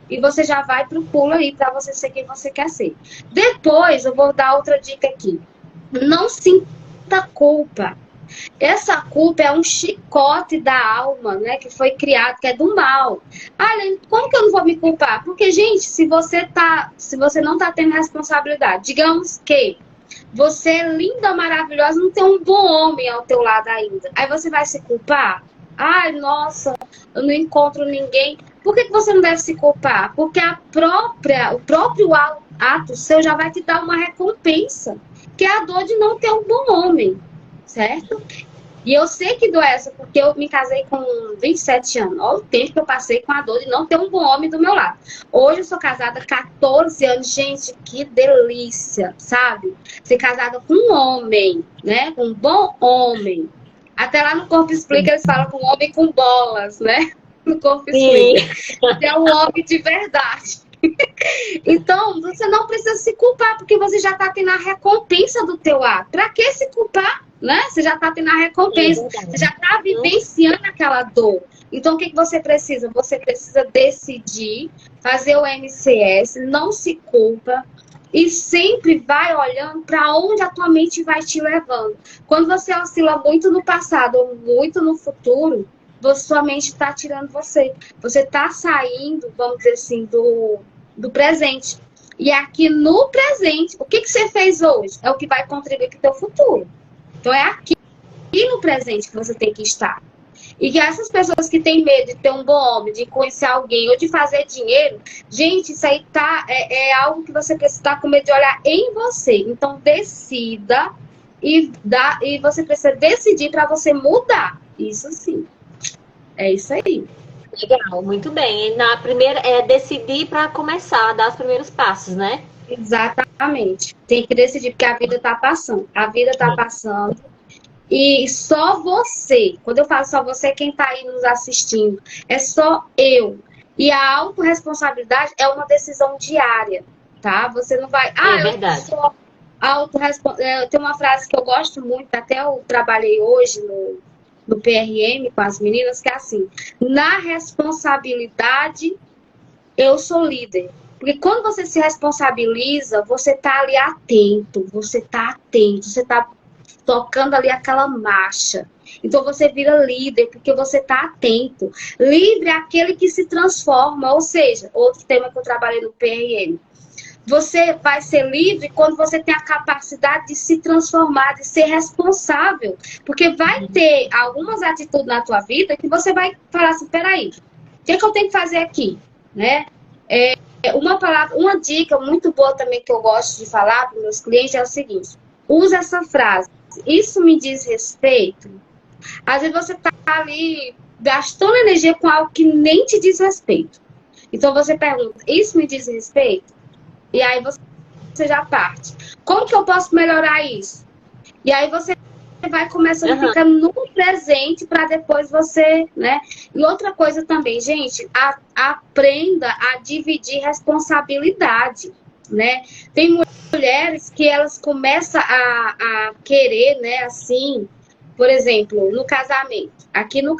e você já vai pro pulo aí para você ser quem você quer ser. Depois, eu vou dar outra dica aqui. Não sinta culpa. Essa culpa é um chicote da alma, né? Que foi criado, que é do mal. Como que eu não vou me culpar? Porque, gente, se você não tá tendo responsabilidade, digamos que você é linda, maravilhosa, não tem um bom homem ao teu lado ainda. Aí você vai se culpar? Nossa, eu não encontro ninguém. Por que você não deve se culpar? Porque o próprio ato seu já vai te dar uma recompensa, que é a dor de não ter um bom homem. Certo? E eu sei que dói essa, porque eu me casei com 27 anos. Olha o tempo que eu passei com a dor de não ter um bom homem do meu lado. Hoje eu sou casada há 14 anos. Gente, que delícia, sabe? Ser casada com um homem, né? Com um bom homem. Até lá no Corpo Explica eles falam com um homem com bolas, né? No Corpo Explica. É um homem de verdade. Então, você não precisa se culpar, porque você já está tendo a recompensa do teu ato. Para que se culpar? né? Você já está tendo a recompensa, você já está vivenciando aquela dor. Então, o que você precisa? Você precisa decidir, fazer o MCS, não se culpa e sempre vai olhando para onde a tua mente vai te levando. Quando você oscila muito no passado ou muito no futuro, sua mente está tirando você. Você está saindo, vamos dizer assim, do presente. E aqui no presente, o que você fez hoje é o que vai contribuir para o teu futuro. Então, é aqui no presente que você tem que estar. E que essas pessoas que têm medo de ter um bom homem, de conhecer alguém ou de fazer dinheiro, gente, isso aí é algo que você precisa estar com medo de olhar em você. Então, decida e você precisa decidir para você mudar. Isso sim. É isso aí. Legal, muito bem. Na primeira é decidir para começar a dar os primeiros passos, né? Exatamente. Tem que decidir, porque a vida está passando. A vida está passando. E só você, quando eu falo só você, quem está aí nos assistindo, é só eu. E a autorresponsabilidade é uma decisão diária, tá? Você não vai... É verdade. Eu sou autorresponsável. Tem uma frase que eu gosto muito, até eu trabalhei hoje no PRM com as meninas, que é assim: na responsabilidade, eu sou líder. Porque quando você se responsabiliza, você tá ali atento, você tá tocando ali aquela marcha. Então você vira líder, porque você tá atento. Livre é aquele que se transforma, ou seja, outro tema que eu trabalhei no PRM. Você vai ser livre quando você tem a capacidade de se transformar, de ser responsável. Porque vai ter algumas atitudes na tua vida que você vai falar assim, peraí, o que é que eu tenho que fazer aqui? Né? Uma dica muito boa também que eu gosto de falar para os meus clientes é o seguinte: usa essa frase: isso me diz respeito. Às vezes você está ali gastando energia com algo que nem te diz respeito. Então você pergunta: isso me diz respeito? E aí você já parte. Como que eu posso melhorar isso? E aí você vai começando a ficar no presente para depois você, né? E outra coisa também, gente, aprenda a dividir responsabilidade, né? Tem mulheres que elas começam a querer, né, assim, por exemplo, no casamento. Aqui no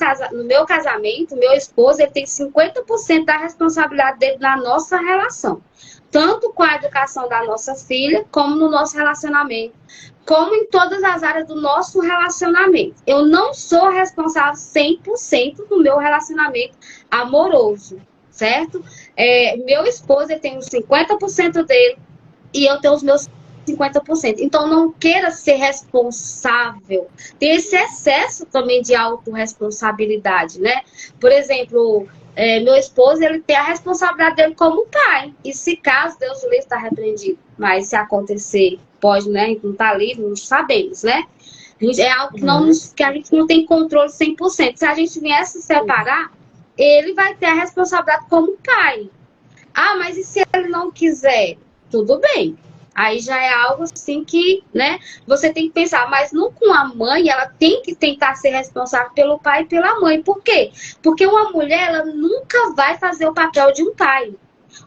meu casamento, meu esposo, ele tem 50% da responsabilidade dele na nossa relação. Tanto com a educação da nossa filha, como no nosso relacionamento, como em todas as áreas do nosso relacionamento. Eu não sou responsável 100% do meu relacionamento amoroso, certo? Meu esposo, ele tem os 50% dele e eu tenho os meus 50%. Então, não queira ser responsável. Tem esse excesso também de autorresponsabilidade, né? Por exemplo... meu esposo, ele tem a responsabilidade dele como pai. E se caso, Deus o livre, está repreendido. Mas se acontecer, pode, né? Não está livre, não sabemos, né? É algo que a gente não tem controle 100%. Se a gente viesse se separar, ele vai ter a responsabilidade como pai. Ah, mas e se ele não quiser? Tudo bem. Aí já é algo assim que, né, você tem que pensar, mas não com a mãe, ela tem que tentar ser responsável pelo pai e pela mãe. Por quê? Porque uma mulher, ela nunca vai fazer o papel de um pai.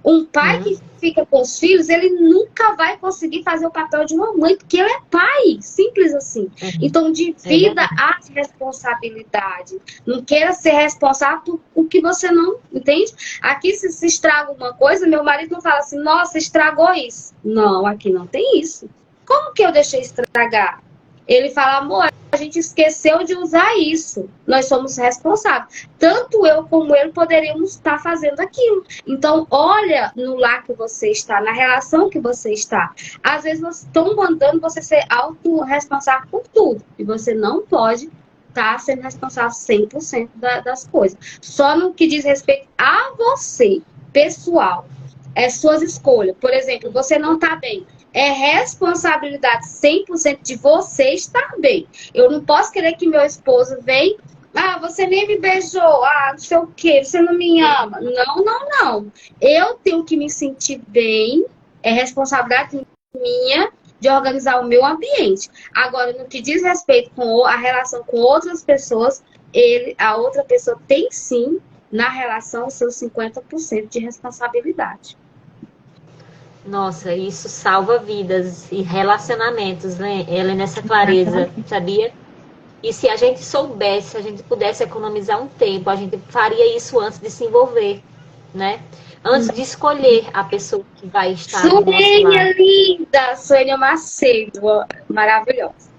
Um pai que fica com os filhos, ele nunca vai conseguir fazer o papel de uma mãe, porque ele é pai, simples assim. Então, divida a responsabilidade. Não queira ser responsável por o que você não entende. Aqui, se estraga uma coisa, meu marido não fala assim, nossa, estragou isso. Não, aqui não tem isso. Como que eu deixei estragar? Ele fala, amor, a gente esqueceu de usar isso. Nós somos responsáveis. Tanto eu como ele poderíamos estar fazendo aquilo. Então, olha no lar que você está, na relação que você está. Às vezes, estão mandando você ser autorresponsável por tudo. E você não pode estar sendo responsável 100% das coisas. Só no que diz respeito a você, pessoal. Suas escolhas. Por exemplo, você não está bem. É responsabilidade 100% de você estar bem. Eu não posso querer que meu esposo venha, você nem me beijou, não sei o quê, você não me ama. Não. Eu tenho que me sentir bem, é responsabilidade minha de organizar o meu ambiente. Agora, no que diz respeito com a relação com outras pessoas, a outra pessoa tem sim, na relação, os seus 50% de responsabilidade. Nossa, isso salva vidas e relacionamentos, né? Ela nessa clareza, sabia? E se a gente soubesse, se a gente pudesse economizar um tempo, a gente faria isso antes de se envolver, né? Antes de escolher a pessoa que vai estar do nosso lado. Suênia linda, Suênia Macedo, maravilhosa.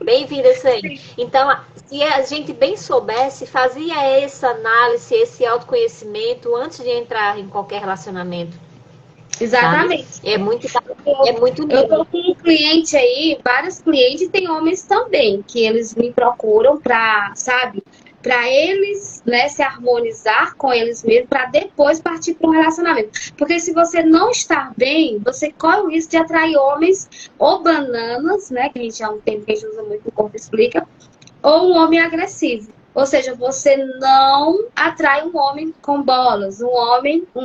Bem-vinda, Suene. Então, se a gente bem soubesse, fazia essa análise, esse autoconhecimento antes de entrar em qualquer relacionamento. Exatamente. Sabe? É muito Eu tô lindo. com um cliente aí, vários clientes, tem homens também, que eles me procuram para, sabe, para eles, né, se harmonizar com eles mesmos, para depois partir para um relacionamento. Porque se você não estar bem, você corre o risco de atrair homens ou bananas, né, que a gente já um tempo que a gente usa muito no Corpo Explica, ou um homem agressivo. Ou seja, você não atrai um homem com bolas, um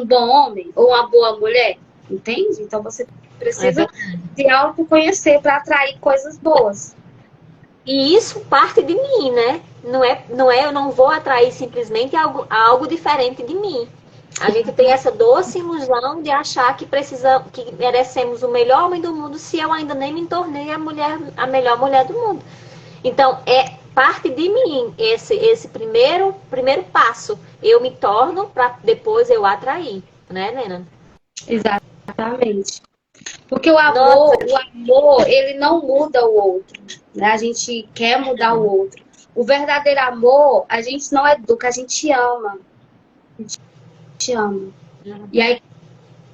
bom homem ou uma boa mulher, entende? Então você precisa se autoconhecer para atrair coisas boas. E isso parte de mim, né? Não é, eu não vou atrair simplesmente algo diferente de mim. A gente tem essa doce ilusão de achar que merecemos o melhor homem do mundo se eu ainda nem me tornei a melhor mulher do mundo. Então, é parte de mim esse primeiro passo. Eu me torno para depois eu atrair, né, Lena? Exatamente. Porque o amor, ele não muda o outro, né? A gente quer mudar o outro. O verdadeiro amor, a gente não educa, a gente ama. A gente ama. E aí,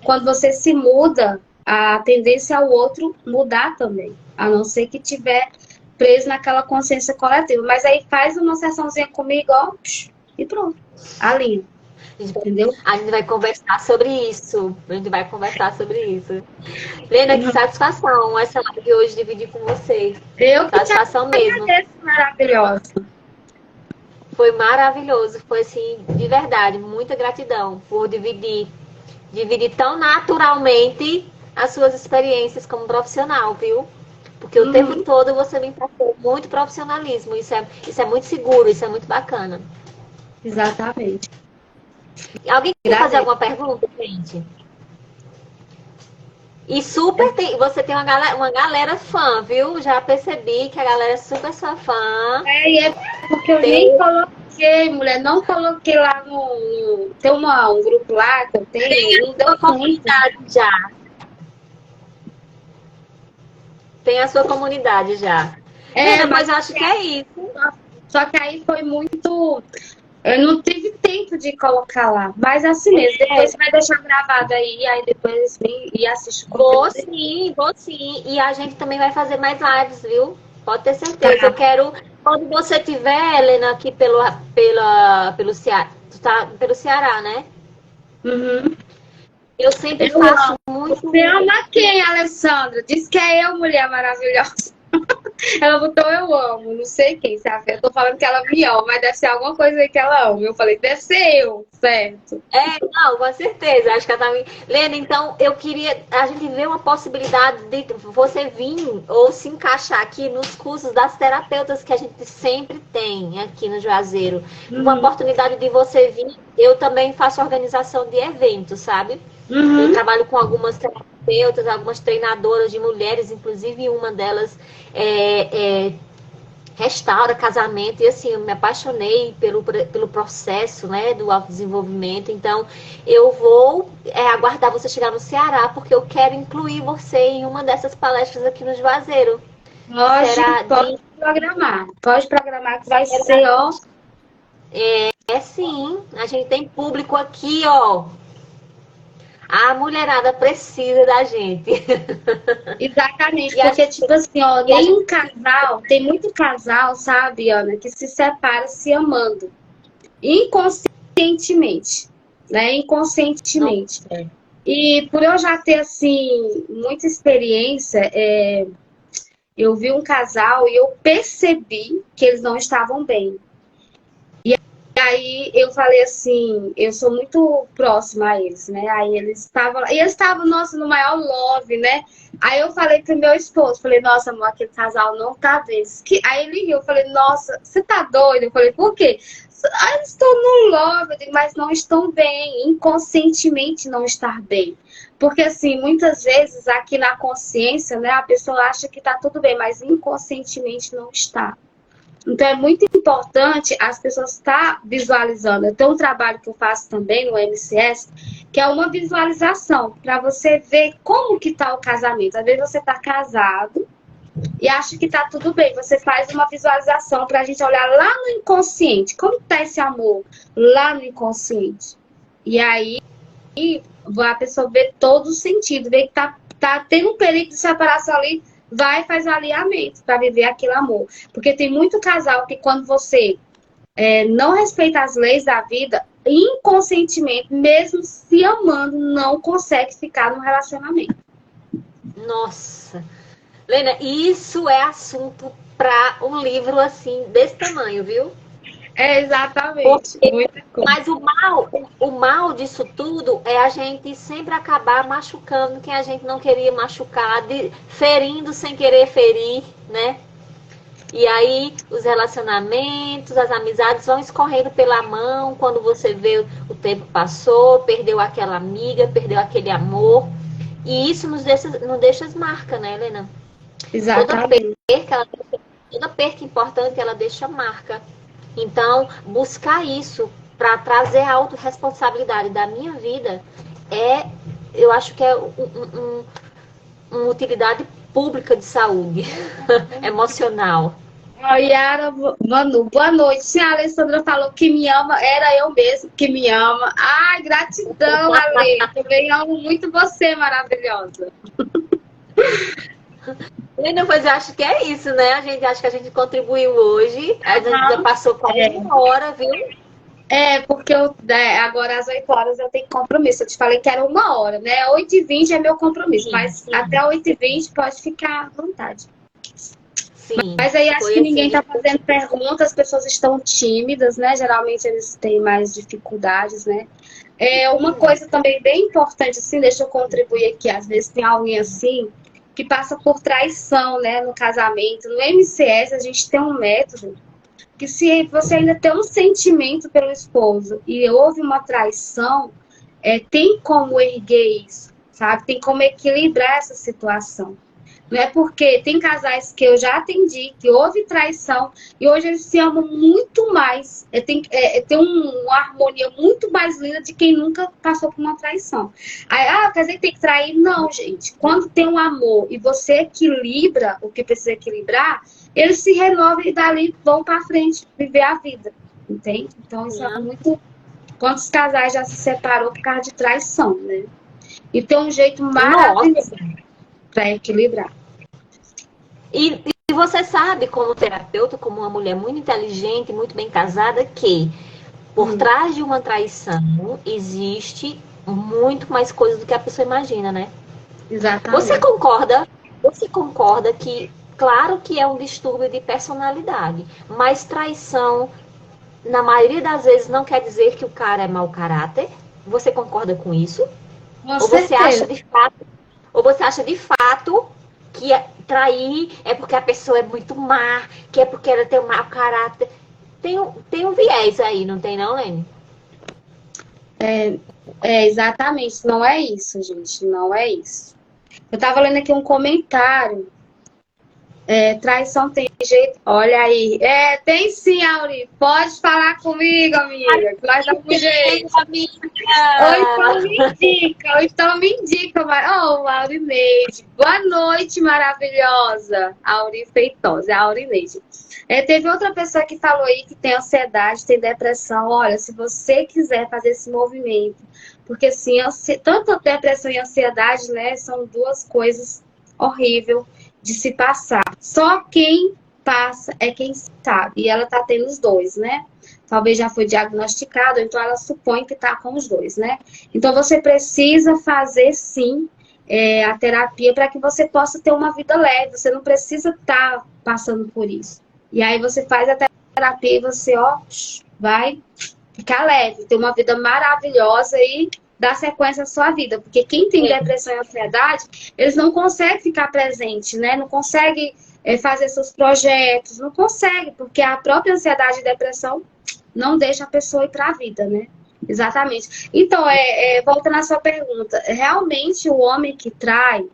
quando você se muda, a tendência é o outro mudar também. A não ser que tiver preso naquela consciência coletiva. Mas aí faz uma sessãozinha comigo, ó, e pronto. Alinha. Entendeu? A gente vai conversar sobre isso. Lena, que satisfação essa live hoje dividir com você. Eu que te Satisfação mesmo. agradeço, maravilhosa. Foi maravilhoso. Foi assim, de verdade, muita gratidão por dividir tão naturalmente as suas experiências como profissional, viu? Porque o tempo todo você me impactou muito profissionalismo. Isso é muito seguro, isso é muito bacana. Exatamente. Alguém quer fazer alguma pergunta, gente? E você tem uma galera fã, viu? Já percebi que a galera é super sua fã. E é porque eu nem coloquei, mulher, não coloquei lá no. Tem um grupo lá que eu tenho. Tem a sua comunidade já. Tem a sua comunidade já. Mas eu acho que é isso. Só que aí foi muito. Eu não tive tempo de colocar lá. Mas assim mesmo, depois você vai deixar gravado aí depois vem e assiste o Vou sim. E a gente também vai fazer mais lives, viu? Pode ter certeza. Eu quero. Quando você tiver, Helena, aqui pelo Ceará. Tu tá pelo Ceará, né? Uhum. Eu sempre faço muito. Você ama quem, Alessandra? Diz que é eu, mulher maravilhosa. Ela botou eu amo, não sei quem, sabe? Eu tô falando que ela me ama, mas deve ser alguma coisa aí que ela ama. Eu falei, deve ser eu, certo? Não, com certeza. Acho que ela tá me... Lena, então eu queria a gente ver uma possibilidade de você vir ou se encaixar aqui nos cursos das terapeutas que a gente sempre tem aqui no Juazeiro. Uma oportunidade de você vir. Eu também faço organização de eventos, sabe? Eu trabalho com algumas terapeutas, algumas treinadoras de mulheres, inclusive uma delas restaura casamento, e assim, eu me apaixonei pelo processo, né, do autodesenvolvimento. Então, eu vou aguardar você chegar no Ceará, porque eu quero incluir você em uma dessas palestras aqui no Juazeiro. Pode programar que vai ser, ó. Sim, a gente tem público aqui, ó. A mulherada precisa da gente. Exatamente, porque, tipo assim, ó, nenhum casal, tem muito casal, sabe, Ana, que se separa se amando. Inconscientemente, né? Inconscientemente. E por eu já ter, assim, muita experiência, eu vi um casal e eu percebi que eles não estavam bem. E aí eu falei assim, eu sou muito próxima a eles, né? Aí eles estavam lá, e eles estavam, nossa, no maior love, né? Aí eu falei pro meu esposo, falei, nossa, amor, aquele casal não tá bem. Aí ele riu, eu falei, nossa, você tá doido? Eu falei, por quê? Ah, eles estão no love, eu digo, mas não estão bem, inconscientemente não estar bem. Porque, assim, muitas vezes aqui na consciência, né, a pessoa acha que tá tudo bem, mas inconscientemente não está. Então, é muito importante as pessoas estar visualizando. Tem um trabalho que eu faço também no MCS, que é uma visualização, para você ver como que tá o casamento. Às vezes você tá casado e acha que tá tudo bem. Você faz uma visualização para a gente olhar lá no inconsciente. Como tá esse amor lá no inconsciente? E aí, a pessoa vê todo o sentido, vê que tá tendo um perigo de separação ali, vai e faz o alinhamento para viver aquele amor. Porque tem muito casal que quando você não respeita as leis da vida, inconscientemente, mesmo se amando, não consegue ficar no relacionamento. Nossa. Lena, isso é assunto para um livro assim, desse tamanho, viu? Exatamente. Mas o mal disso tudo é a gente sempre acabar machucando quem a gente não queria machucar, ferindo sem querer ferir, né? E aí os relacionamentos, as amizades vão escorrendo pela mão, quando você vê o tempo passou, perdeu aquela amiga, perdeu aquele amor. E isso nos deixa as marcas, né, Helena? Exatamente. Toda perca importante, ela deixa marca. Então, buscar isso para trazer a autorresponsabilidade da minha vida eu acho que é uma utilidade pública de saúde emocional. Yara, Manu, boa noite. Sim, a Alessandra falou que me ama, era eu mesmo que me ama. Ai, gratidão, Ale. Também amo muito você, maravilhosa. Pois eu acho que é isso, né? A gente acha que a gente contribuiu hoje. A gente já passou quase uma hora, viu? Porque agora às 8 horas eu tenho compromisso. Eu te falei que era 1 hora, né? 8h20 é meu compromisso, sim, mas sim. Até 8h20 pode ficar à vontade. Sim, mas aí acho que ninguém está fazendo perguntas, as pessoas estão tímidas, né? Geralmente eles têm mais dificuldades, né? Uma coisa também bem importante, assim, deixa eu contribuir aqui. Às vezes tem alguém assim que passa por traição, né? No casamento. No MCS a gente tem um método que se você ainda tem um sentimento pelo esposo e houve uma traição, tem como erguer isso, sabe? Tem como equilibrar essa situação. Não é porque tem casais que eu já atendi, que houve traição, e hoje eles se amam muito mais. Tem uma harmonia muito mais linda de quem nunca passou por uma traição. Aí, o casal tem que trair? Não, gente. Quando tem um amor e você equilibra o que precisa equilibrar, eles se renovam e dali vão para frente, viver a vida. Entende? Então, isso é muito... Quantos casais já se separou por causa de traição, né? E tem um jeito maravilhoso para equilibrar. E você sabe, como terapeuta, como uma mulher muito inteligente, muito bem casada, que por trás de uma traição existe muito mais coisa do que a pessoa imagina, né? Exatamente. Você concorda que, claro que é um distúrbio de personalidade, mas traição, na maioria das vezes, não quer dizer que o cara é mau caráter? Você concorda com isso? Ou você acha de fato que trair é porque a pessoa é muito má, que é porque ela tem um mau caráter? Tem um viés aí, não tem não, Lene? Exatamente, não é isso, gente, não é isso. Eu tava lendo aqui um comentário. Traição tem jeito? Olha aí. Tem sim, Auri. Pode falar comigo, amiga. Nós damos um jeito. Ou então me indica. Aurineide. Boa noite, maravilhosa. Auri Feitosa, Aurineide. Teve outra pessoa que falou aí que tem ansiedade, tem depressão. Olha, se você quiser fazer esse movimento, porque assim, tanto a depressão e a ansiedade, né, são duas coisas horríveis de se passar. Só quem passa é quem sabe. E ela tá tendo os dois, né? Talvez já foi diagnosticado, então ela supõe que tá com os dois, né? Então você precisa fazer sim a terapia para que você possa ter uma vida leve. Você não precisa estar passando por isso. E aí você faz a terapia e você, vai ficar leve, ter uma vida maravilhosa e dar sequência à sua vida. Porque quem tem depressão e ansiedade, eles não conseguem ficar presente, né? Não conseguem fazer seus projetos, não consegue, porque a própria ansiedade e depressão não deixa a pessoa ir para a vida, né? Exatamente. Então, voltando à sua pergunta, realmente o homem que trai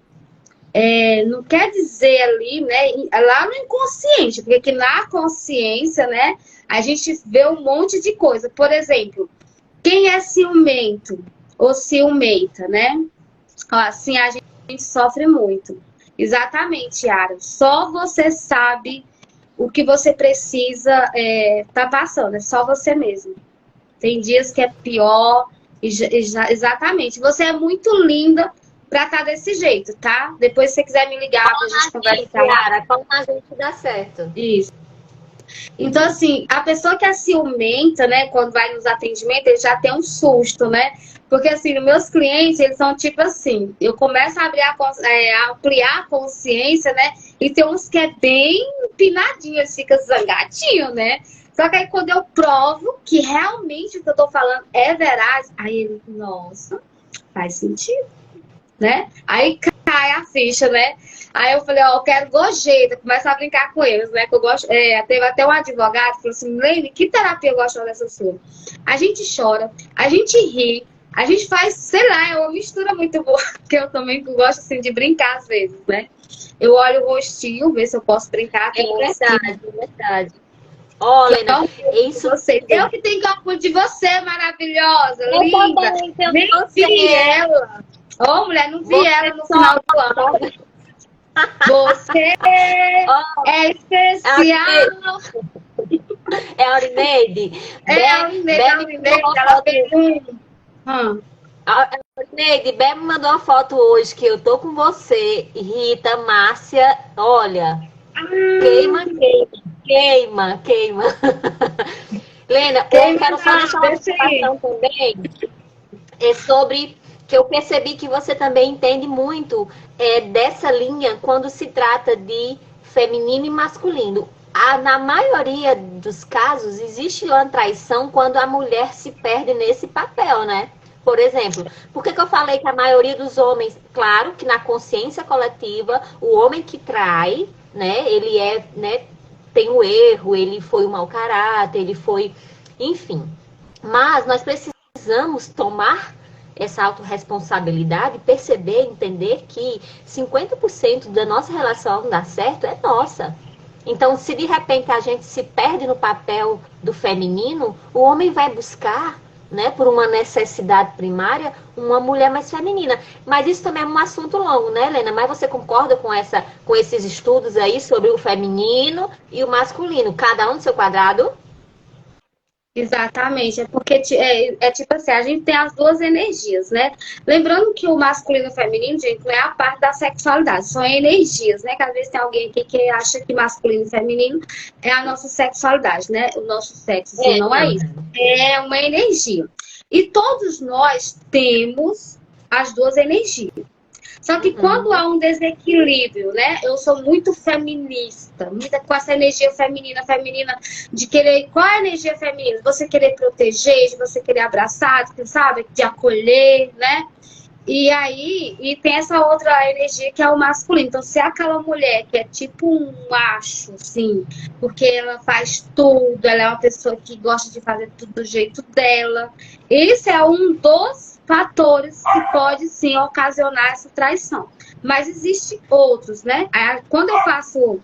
não quer dizer ali, né, lá no inconsciente, porque aqui na consciência, né, a gente vê um monte de coisa. Por exemplo, quem é ciumento ou ciumenta, né? Assim a gente sofre muito. Exatamente, Yara. Só você sabe o que você precisa tá passando, é só você mesmo. Tem dias que é pior, exatamente. Você é muito linda pra estar desse jeito, tá? Depois, se você quiser me ligar pra gente conversar. Yara, como a gente dá certo. Isso. Então, assim, a pessoa que é ciumenta, né, quando vai nos atendimentos, ele já tem um susto, né? Porque, assim, os meus clientes, eles são tipo assim, eu começo a abrir a ampliar a consciência, né? E tem uns que é bem empinadinho, eles ficam zangadinho, né? Só que aí quando eu provo que realmente o que eu tô falando é veraz, aí ele, nossa, faz sentido, né? Aí cai a ficha, né? Aí eu falei, ó, eu quero gorjeta, começa a brincar com eles, né? Que eu gosto. Teve até um advogado que falou assim, Leine, que terapia gostosa dessa sua? A gente chora, a gente ri, a gente faz, sei lá, é uma mistura muito boa, porque eu também gosto assim de brincar às vezes, né? Eu olho o rostinho, ver se eu posso brincar. É verdade. Olha, então, isso você, eu que tenho orgulho de você, maravilhosa, eu linda. Nem vi ela. Ô, mulher, não vi ela no final do ano. Você é especial. É a Aurineide. A Aurineide, ela fez A Aurineide, Bé me mandou uma foto hoje que eu tô com você, Rita, Márcia, olha, queima. Lena, eu quero só deixar uma observação também, sobre que eu percebi que você também entende muito dessa linha quando se trata de feminino e masculino. Na maioria dos casos, existe uma traição quando a mulher se perde nesse papel, né? Por exemplo, por que eu falei que a maioria dos homens, claro que na consciência coletiva, o homem que trai, né, ele tem o erro, ele foi um mau caráter, ele foi, enfim. Mas nós precisamos tomar essa autorresponsabilidade, perceber, entender que 50% da nossa relação dar certo é nossa. Então, se de repente a gente se perde no papel do feminino, o homem vai buscar, né, por uma necessidade primária, uma mulher mais feminina. Mas isso também é um assunto longo, né, Helena? Mas você concorda com esses estudos aí sobre o feminino e o masculino, cada um no seu quadrado? Exatamente, é porque tipo assim, a gente tem as duas energias, né? Lembrando que o masculino e o feminino, gente, não é a parte da sexualidade, são energias, né? Que às vezes tem alguém aqui que acha que masculino e feminino é a nossa sexualidade, né? O nosso sexo, assim, não é isso. É uma energia. E todos nós temos as duas energias. Só que quando há um desequilíbrio, né? Eu sou muito feminista, muita com essa energia feminina, de querer. Qual é a energia feminina? Você querer proteger, de você querer abraçar, sabe? De acolher, né? E aí, tem essa outra energia que é o masculino. Então, se é aquela mulher que é tipo um macho, assim, porque ela faz tudo, ela é uma pessoa que gosta de fazer tudo do jeito dela, esse é um dos fatores que pode sim ocasionar essa traição. Mas existem outros, né? Quando eu faço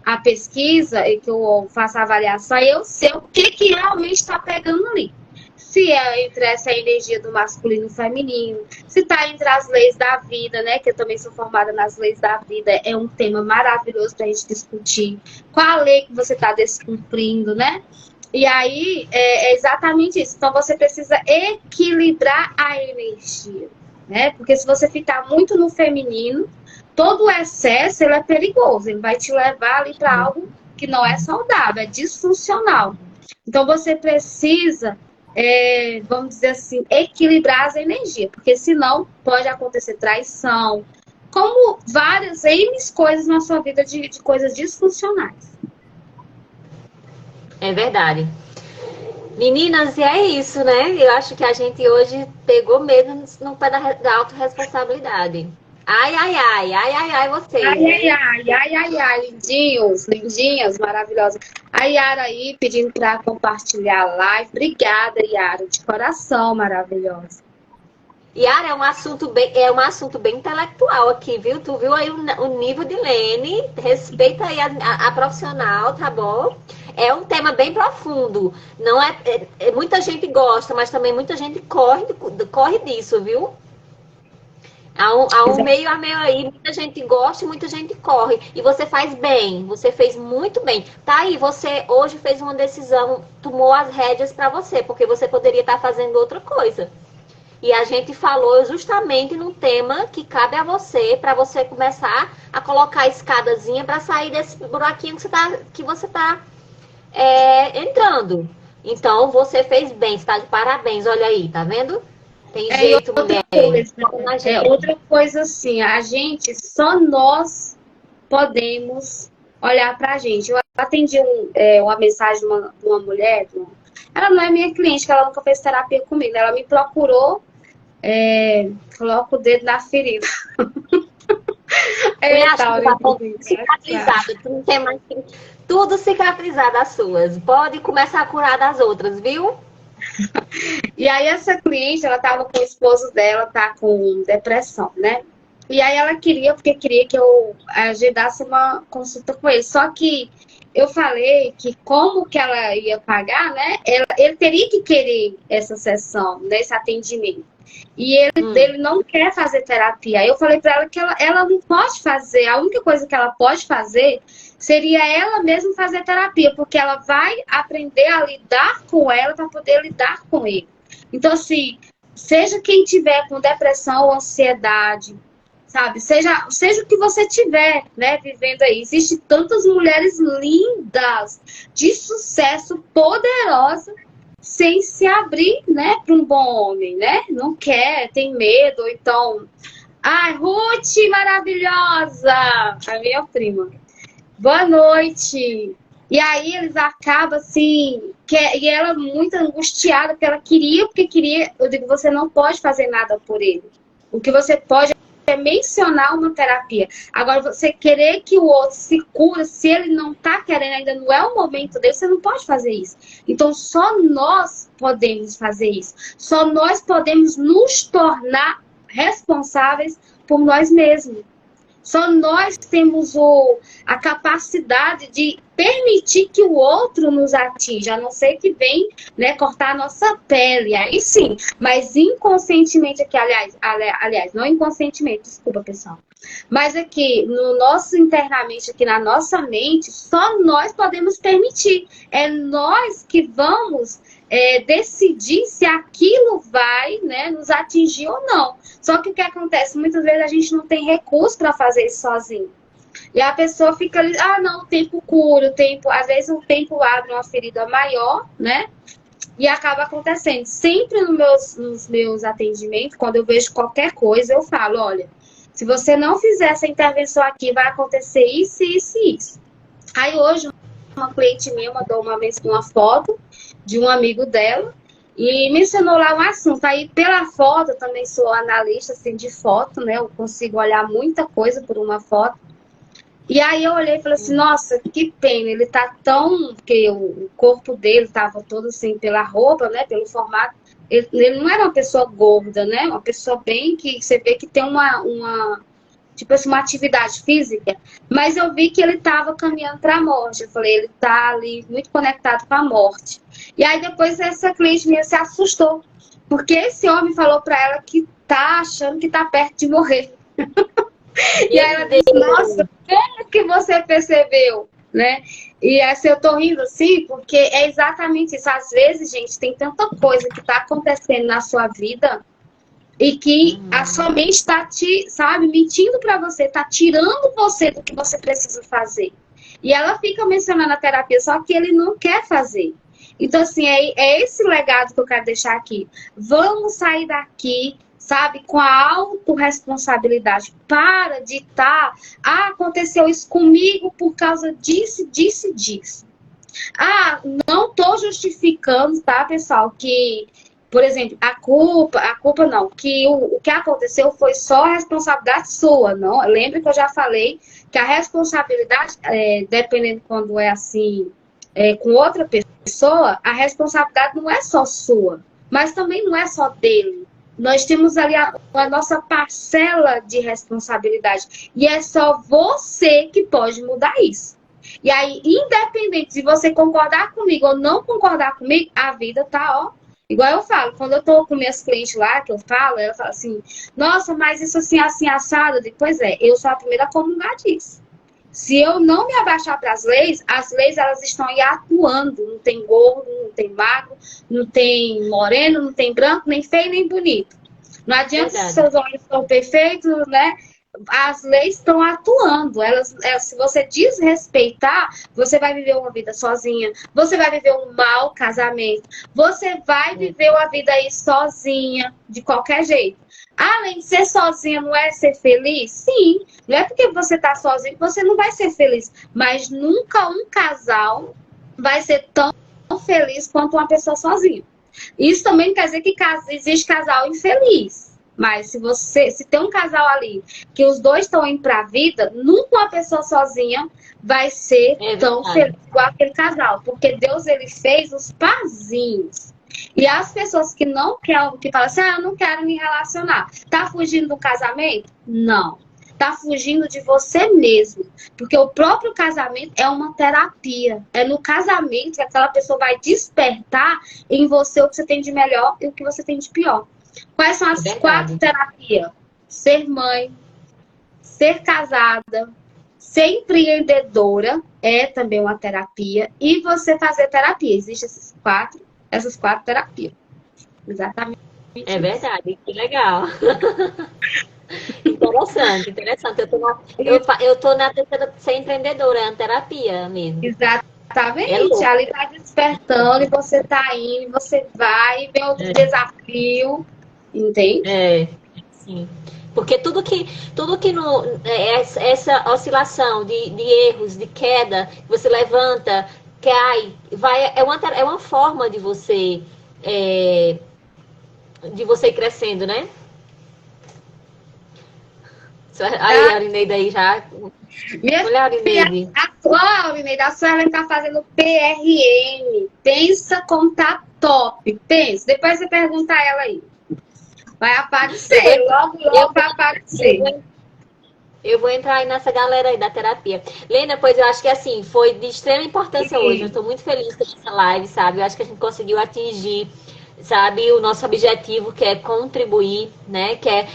a pesquisa e que eu faço a avaliação, eu sei o que realmente está pegando ali. Se é entre essa energia do masculino e feminino, se está entre as leis da vida, né? Que eu também sou formada nas leis da vida, é um tema maravilhoso para a gente discutir. Qual a lei que você está descumprindo, né? E aí, é exatamente isso. Então, você precisa equilibrar a energia, né? Porque se você ficar muito no feminino, todo o excesso, ele é perigoso. Ele vai te levar ali para algo que não é saudável, é disfuncional. Então, você precisa, vamos dizer assim, equilibrar as energias. Porque senão, pode acontecer traição, como várias N coisas na sua vida de coisas disfuncionais. É verdade. Meninas, e é isso, né? Eu acho que a gente hoje pegou mesmo no pé da autorresponsabilidade. Ai, ai, ai, ai, ai, ai, vocês, Ai, ai, hein? ai, ai, ai, ai, lindinhos, lindinhas, maravilhosas. A Yara aí pedindo para compartilhar a live. Obrigada, Yara, de coração, maravilhosa. Yara, é um assunto bem intelectual aqui, viu? Tu viu aí o nível de Lene? Respeita aí a profissional, tá bom? É um tema bem profundo. Não muita gente gosta, mas também muita gente corre disso, viu? Há um meio a meio aí, muita gente gosta e muita gente corre. E você faz bem, você fez muito bem. Tá aí, você hoje fez uma decisão, tomou as rédeas para você, porque você poderia estar fazendo outra coisa. E a gente falou justamente no tema que cabe a você, para você começar a colocar a escadazinha para sair desse buraquinho que você tá entrando. Então, você fez bem, está de parabéns, olha aí, tá vendo? Tem jeito, mulher. Outra coisa assim, a gente, só nós podemos olhar pra gente. Eu atendi uma mensagem de uma mulher, ela não é minha cliente, que ela nunca fez terapia comigo, ela me procurou, coloca o dedo na ferida. Eu acho que tá tudo cicatrizado, tu não tem mais tudo cicatrizado as suas. Pode começar a curar das outras, viu? E aí essa cliente, ela tava com o esposo dela, tá com depressão, né? E aí ela queria que eu agendasse uma consulta com ele. Só que eu falei que como que ela ia ele teria que querer essa sessão, né, esse atendimento. E ele não quer fazer terapia. Aí eu falei para ela que ela não pode fazer, a única coisa que ela pode fazer seria ela mesma fazer terapia, porque ela vai aprender a lidar com ela para poder lidar com ele. Então, assim, seja quem tiver com depressão ou ansiedade, sabe? Seja o que você tiver, né, vivendo aí. Existem tantas mulheres lindas, de sucesso, poderosas, sem se abrir, né, para um bom homem, né? Não quer, tem medo, ou então... Ai, Ruth, maravilhosa! A minha prima. Boa noite! E aí eles acabam assim... E ela muito angustiada, porque queria... Eu digo, você não pode fazer nada por ele. O que você pode é mencionar uma terapia. Agora, você querer que o outro se cura, se ele não tá querendo, ainda não é o momento dele, você não pode fazer isso. Então, só nós podemos fazer isso. Só nós podemos nos tornar responsáveis por nós mesmos. Só nós temos a capacidade de permitir que o outro nos atinja, a não ser que venha, né, cortar a nossa pele. Aí sim, mas inconscientemente aqui, aliás, não inconscientemente, desculpa, pessoal. Mas aqui, no nosso internamente, aqui na nossa mente, só nós podemos permitir. É nós que vamos decidir se aquilo vai, né, nos atingir ou não. Só que o que acontece? Muitas vezes a gente não tem recurso para fazer isso sozinho. E a pessoa fica ali, não, o tempo cura, às vezes o tempo abre uma ferida maior, né? E acaba acontecendo. Sempre nos meus atendimentos, quando eu vejo qualquer coisa, eu falo, olha, se você não fizer essa intervenção aqui, vai acontecer isso, isso e isso. Aí hoje, uma cliente minha mandou uma foto de um amigo dela e mencionou lá um assunto. Aí, pela foto, eu também sou analista assim, de foto, né? Eu consigo olhar muita coisa por uma foto. E aí eu olhei e falei assim, nossa, que pena, ele tá tão... Porque o corpo dele tava todo assim, pela roupa, né? Pelo formato. Ele não era uma pessoa gorda, né? Uma pessoa bem que você vê que tem tipo assim, uma atividade física, mas eu vi que ele estava caminhando para a morte. Eu falei, ele está ali muito conectado com a morte. E aí depois essa cliente minha se assustou, porque esse homem falou para ela que tá achando que tá perto de morrer. E aí ela disse, nossa, como que você percebeu, né? E assim, eu tô rindo assim, porque é exatamente isso. Às vezes, gente, tem tanta coisa que tá acontecendo na sua vida e que a sua mente está mentindo para você, está tirando você do que você precisa fazer. E ela fica mencionando a terapia, só que ele não quer fazer. Então, assim, é esse legado que eu quero deixar aqui. Vamos sair daqui, sabe, com a autorresponsabilidade. Para de estar, aconteceu isso comigo por causa disso, disso e disso. Não estou justificando, tá, pessoal, que Por exemplo, a culpa não, que o que aconteceu foi só responsabilidade sua, não? Lembra que eu já falei que a responsabilidade, dependendo quando é assim, com outra pessoa, a responsabilidade não é só sua, mas também não é só dele. Nós temos ali a nossa parcela de responsabilidade. E é só você que pode mudar isso. E aí, independente de você concordar comigo ou não concordar comigo, a vida tá, ó. Igual eu falo, quando eu tô com minhas clientes lá, que eu falo, ela fala assim, nossa, mas isso assim, assim, assado. Pois é, eu sou a primeira a comungar disso. Se eu não me abaixar para as leis elas estão aí atuando. Não tem gordo, não tem magro, não tem moreno, não tem branco, nem feio, nem bonito. Não adianta se seus olhos estão perfeitos, né? As leis estão atuando. Se você desrespeitar, você vai viver uma vida sozinha, você vai viver um mau casamento, você vai viver uma vida aí sozinha, de qualquer jeito. Além de ser sozinha, não é ser feliz? Sim. Não é porque você está sozinho que você não vai ser feliz. Mas nunca um casal vai ser tão feliz quanto uma pessoa sozinha. Isso também não quer dizer que existe casal infeliz. Mas se tem um casal ali que os dois estão indo para a vida, nunca uma pessoa sozinha vai ser tão feliz igual aquele casal. Porque Deus, ele fez os parzinhos. E as pessoas que não querem, que falam assim, eu não quero me relacionar. Tá fugindo do casamento? Não. Tá fugindo de você mesmo. Porque o próprio casamento é uma terapia. É no casamento que aquela pessoa vai despertar em você o que você tem de melhor e o que você tem de pior. Quais são as 4 terapias? Ser mãe, ser casada, ser empreendedora é também uma terapia. E você fazer terapia. Existem essas quatro terapias. Exatamente. É verdade, que legal. Interessante. Eu tô na terceira ser empreendedora, é uma terapia mesmo. Exatamente. Ali tá despertando e você tá indo, você vai, e vem outro desafio, entende? Sim. Porque tudo que essa oscilação de erros, de queda, você levanta, cai, é uma forma de você ir crescendo, né? Aí, a Aurineida aí já. Olha a Aurineide. Aurineide, a Suelen tá fazendo PRM. Pensa como tá top. Pensa. Depois você pergunta a ela aí. Vai aparecer. Logo vai aparecer. Eu vou entrar aí nessa galera aí da terapia. Lena, pois eu acho que assim, foi de extrema importância hoje. Eu estou muito feliz com essa live, sabe? Eu acho que a gente conseguiu atingir, sabe, o nosso objetivo, que é contribuir, né? Que é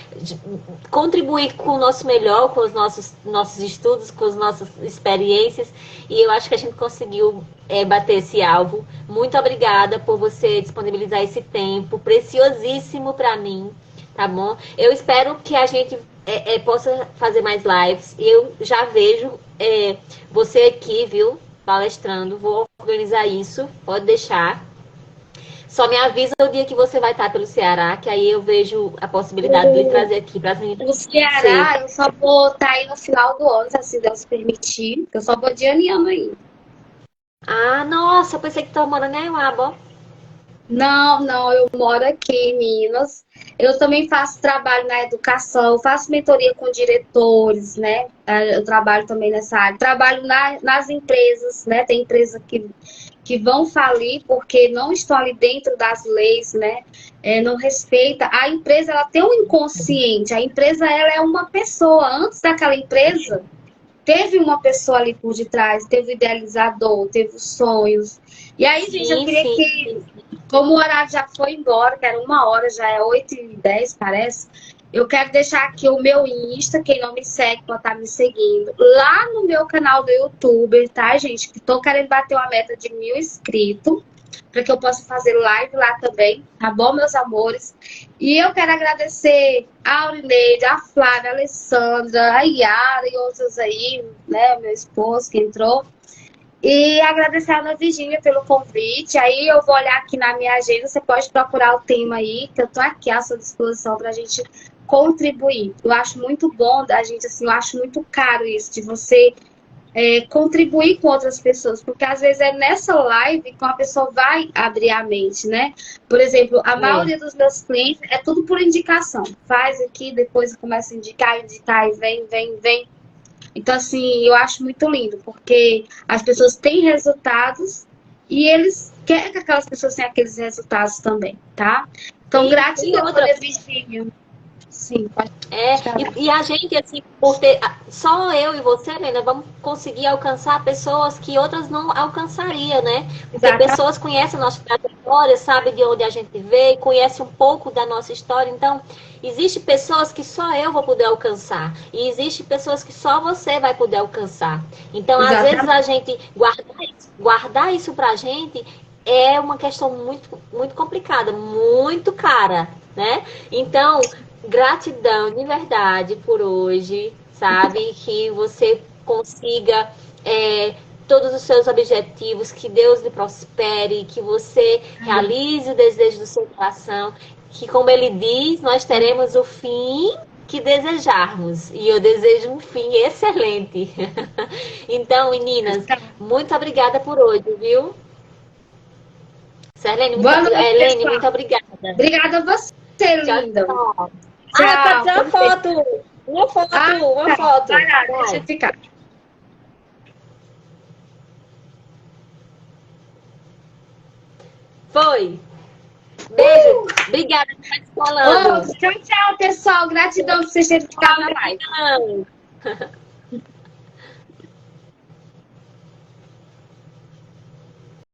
contribuir com o nosso melhor, com os nossos estudos, com as nossas experiências. E eu acho que a gente conseguiu bater esse alvo. Muito obrigada por você disponibilizar esse tempo preciosíssimo para mim, tá bom? Eu espero que a gente possa fazer mais lives. Eu já vejo você aqui, viu, palestrando. Vou organizar isso, pode deixar. Só me avisa o dia que você vai estar pelo Ceará, que aí eu vejo a possibilidade de lhe trazer aqui para gente. O Ceará, eu só vou estar aí no final do ano, se Deus permitir. Eu só vou de ano ainda. Ah, nossa, eu pensei que tu morando em Uaba. Não, eu moro aqui em Minas. Eu também faço trabalho na educação, faço mentoria com diretores, né? Eu trabalho também nessa área. Trabalho nas empresas, né? Tem empresas que vão falir porque não estão ali dentro das leis, né? Não respeita. A empresa, ela tem um inconsciente. A empresa, ela é uma pessoa. Antes daquela empresa, teve uma pessoa ali por detrás, teve o idealizador, teve os sonhos. E aí, gente, eu queria que, como o horário já foi embora, que era 1 hora, já é 8h10, parece, eu quero deixar aqui o meu Insta, quem não me segue pode estar me seguindo, lá no meu canal do YouTube, tá, gente? Que tô querendo bater uma meta de 1.000 inscritos, para que eu possa fazer live lá também, tá bom, meus amores? E eu quero agradecer a Aurineide, a Flávia, a Alessandra, a Yara e outros aí, né, meu esposo que entrou. E agradecer a Ana Virgínia pelo convite. Aí eu vou olhar aqui na minha agenda, você pode procurar o tema aí, que eu tô aqui à sua disposição para a gente contribuir. Eu acho muito bom da gente, assim, eu acho muito caro isso, de você contribuir com outras pessoas, porque às vezes é nessa live que uma pessoa vai abrir a mente, né? Por exemplo, a maioria dos meus clientes é tudo por indicação. Faz aqui, depois começa a indicar, indicar e vem, vem, vem. Então, assim, eu acho muito lindo, porque as pessoas têm resultados e eles querem que aquelas pessoas tenham aqueles resultados também, tá? Então, gratidão por ter Virgínia. Sim, pode. E a gente, assim, por ter. Só eu e você, Helena, vamos conseguir alcançar pessoas que outras não alcançariam, né? Porque Exatamente. pessoas conhecem a nossa trajetória, sabem de onde a gente veio, conhecem um pouco da nossa história. Então, existem pessoas que só eu vou poder alcançar. E existem pessoas que só você vai poder alcançar. Então, às vezes, a gente guardar isso pra gente é uma questão muito, muito complicada, muito cara, né? Então, gratidão de verdade por hoje, sabe? Que você consiga todos os seus objetivos, que Deus lhe prospere, que você realize o desejo do seu coração, que, como ele diz, nós teremos o fim que desejarmos. E eu desejo um fim excelente. Então, meninas, muito obrigada por hoje, viu? Serlene, Helene, muito obrigada. Obrigada a você, linda. Tchau. Pode ser uma foto. Uma foto. Vai lá, deixa eu ficar. Foi. Beijo. Obrigada por estar falando. Tchau, pessoal. Gratidão por vocês terem ficado na live.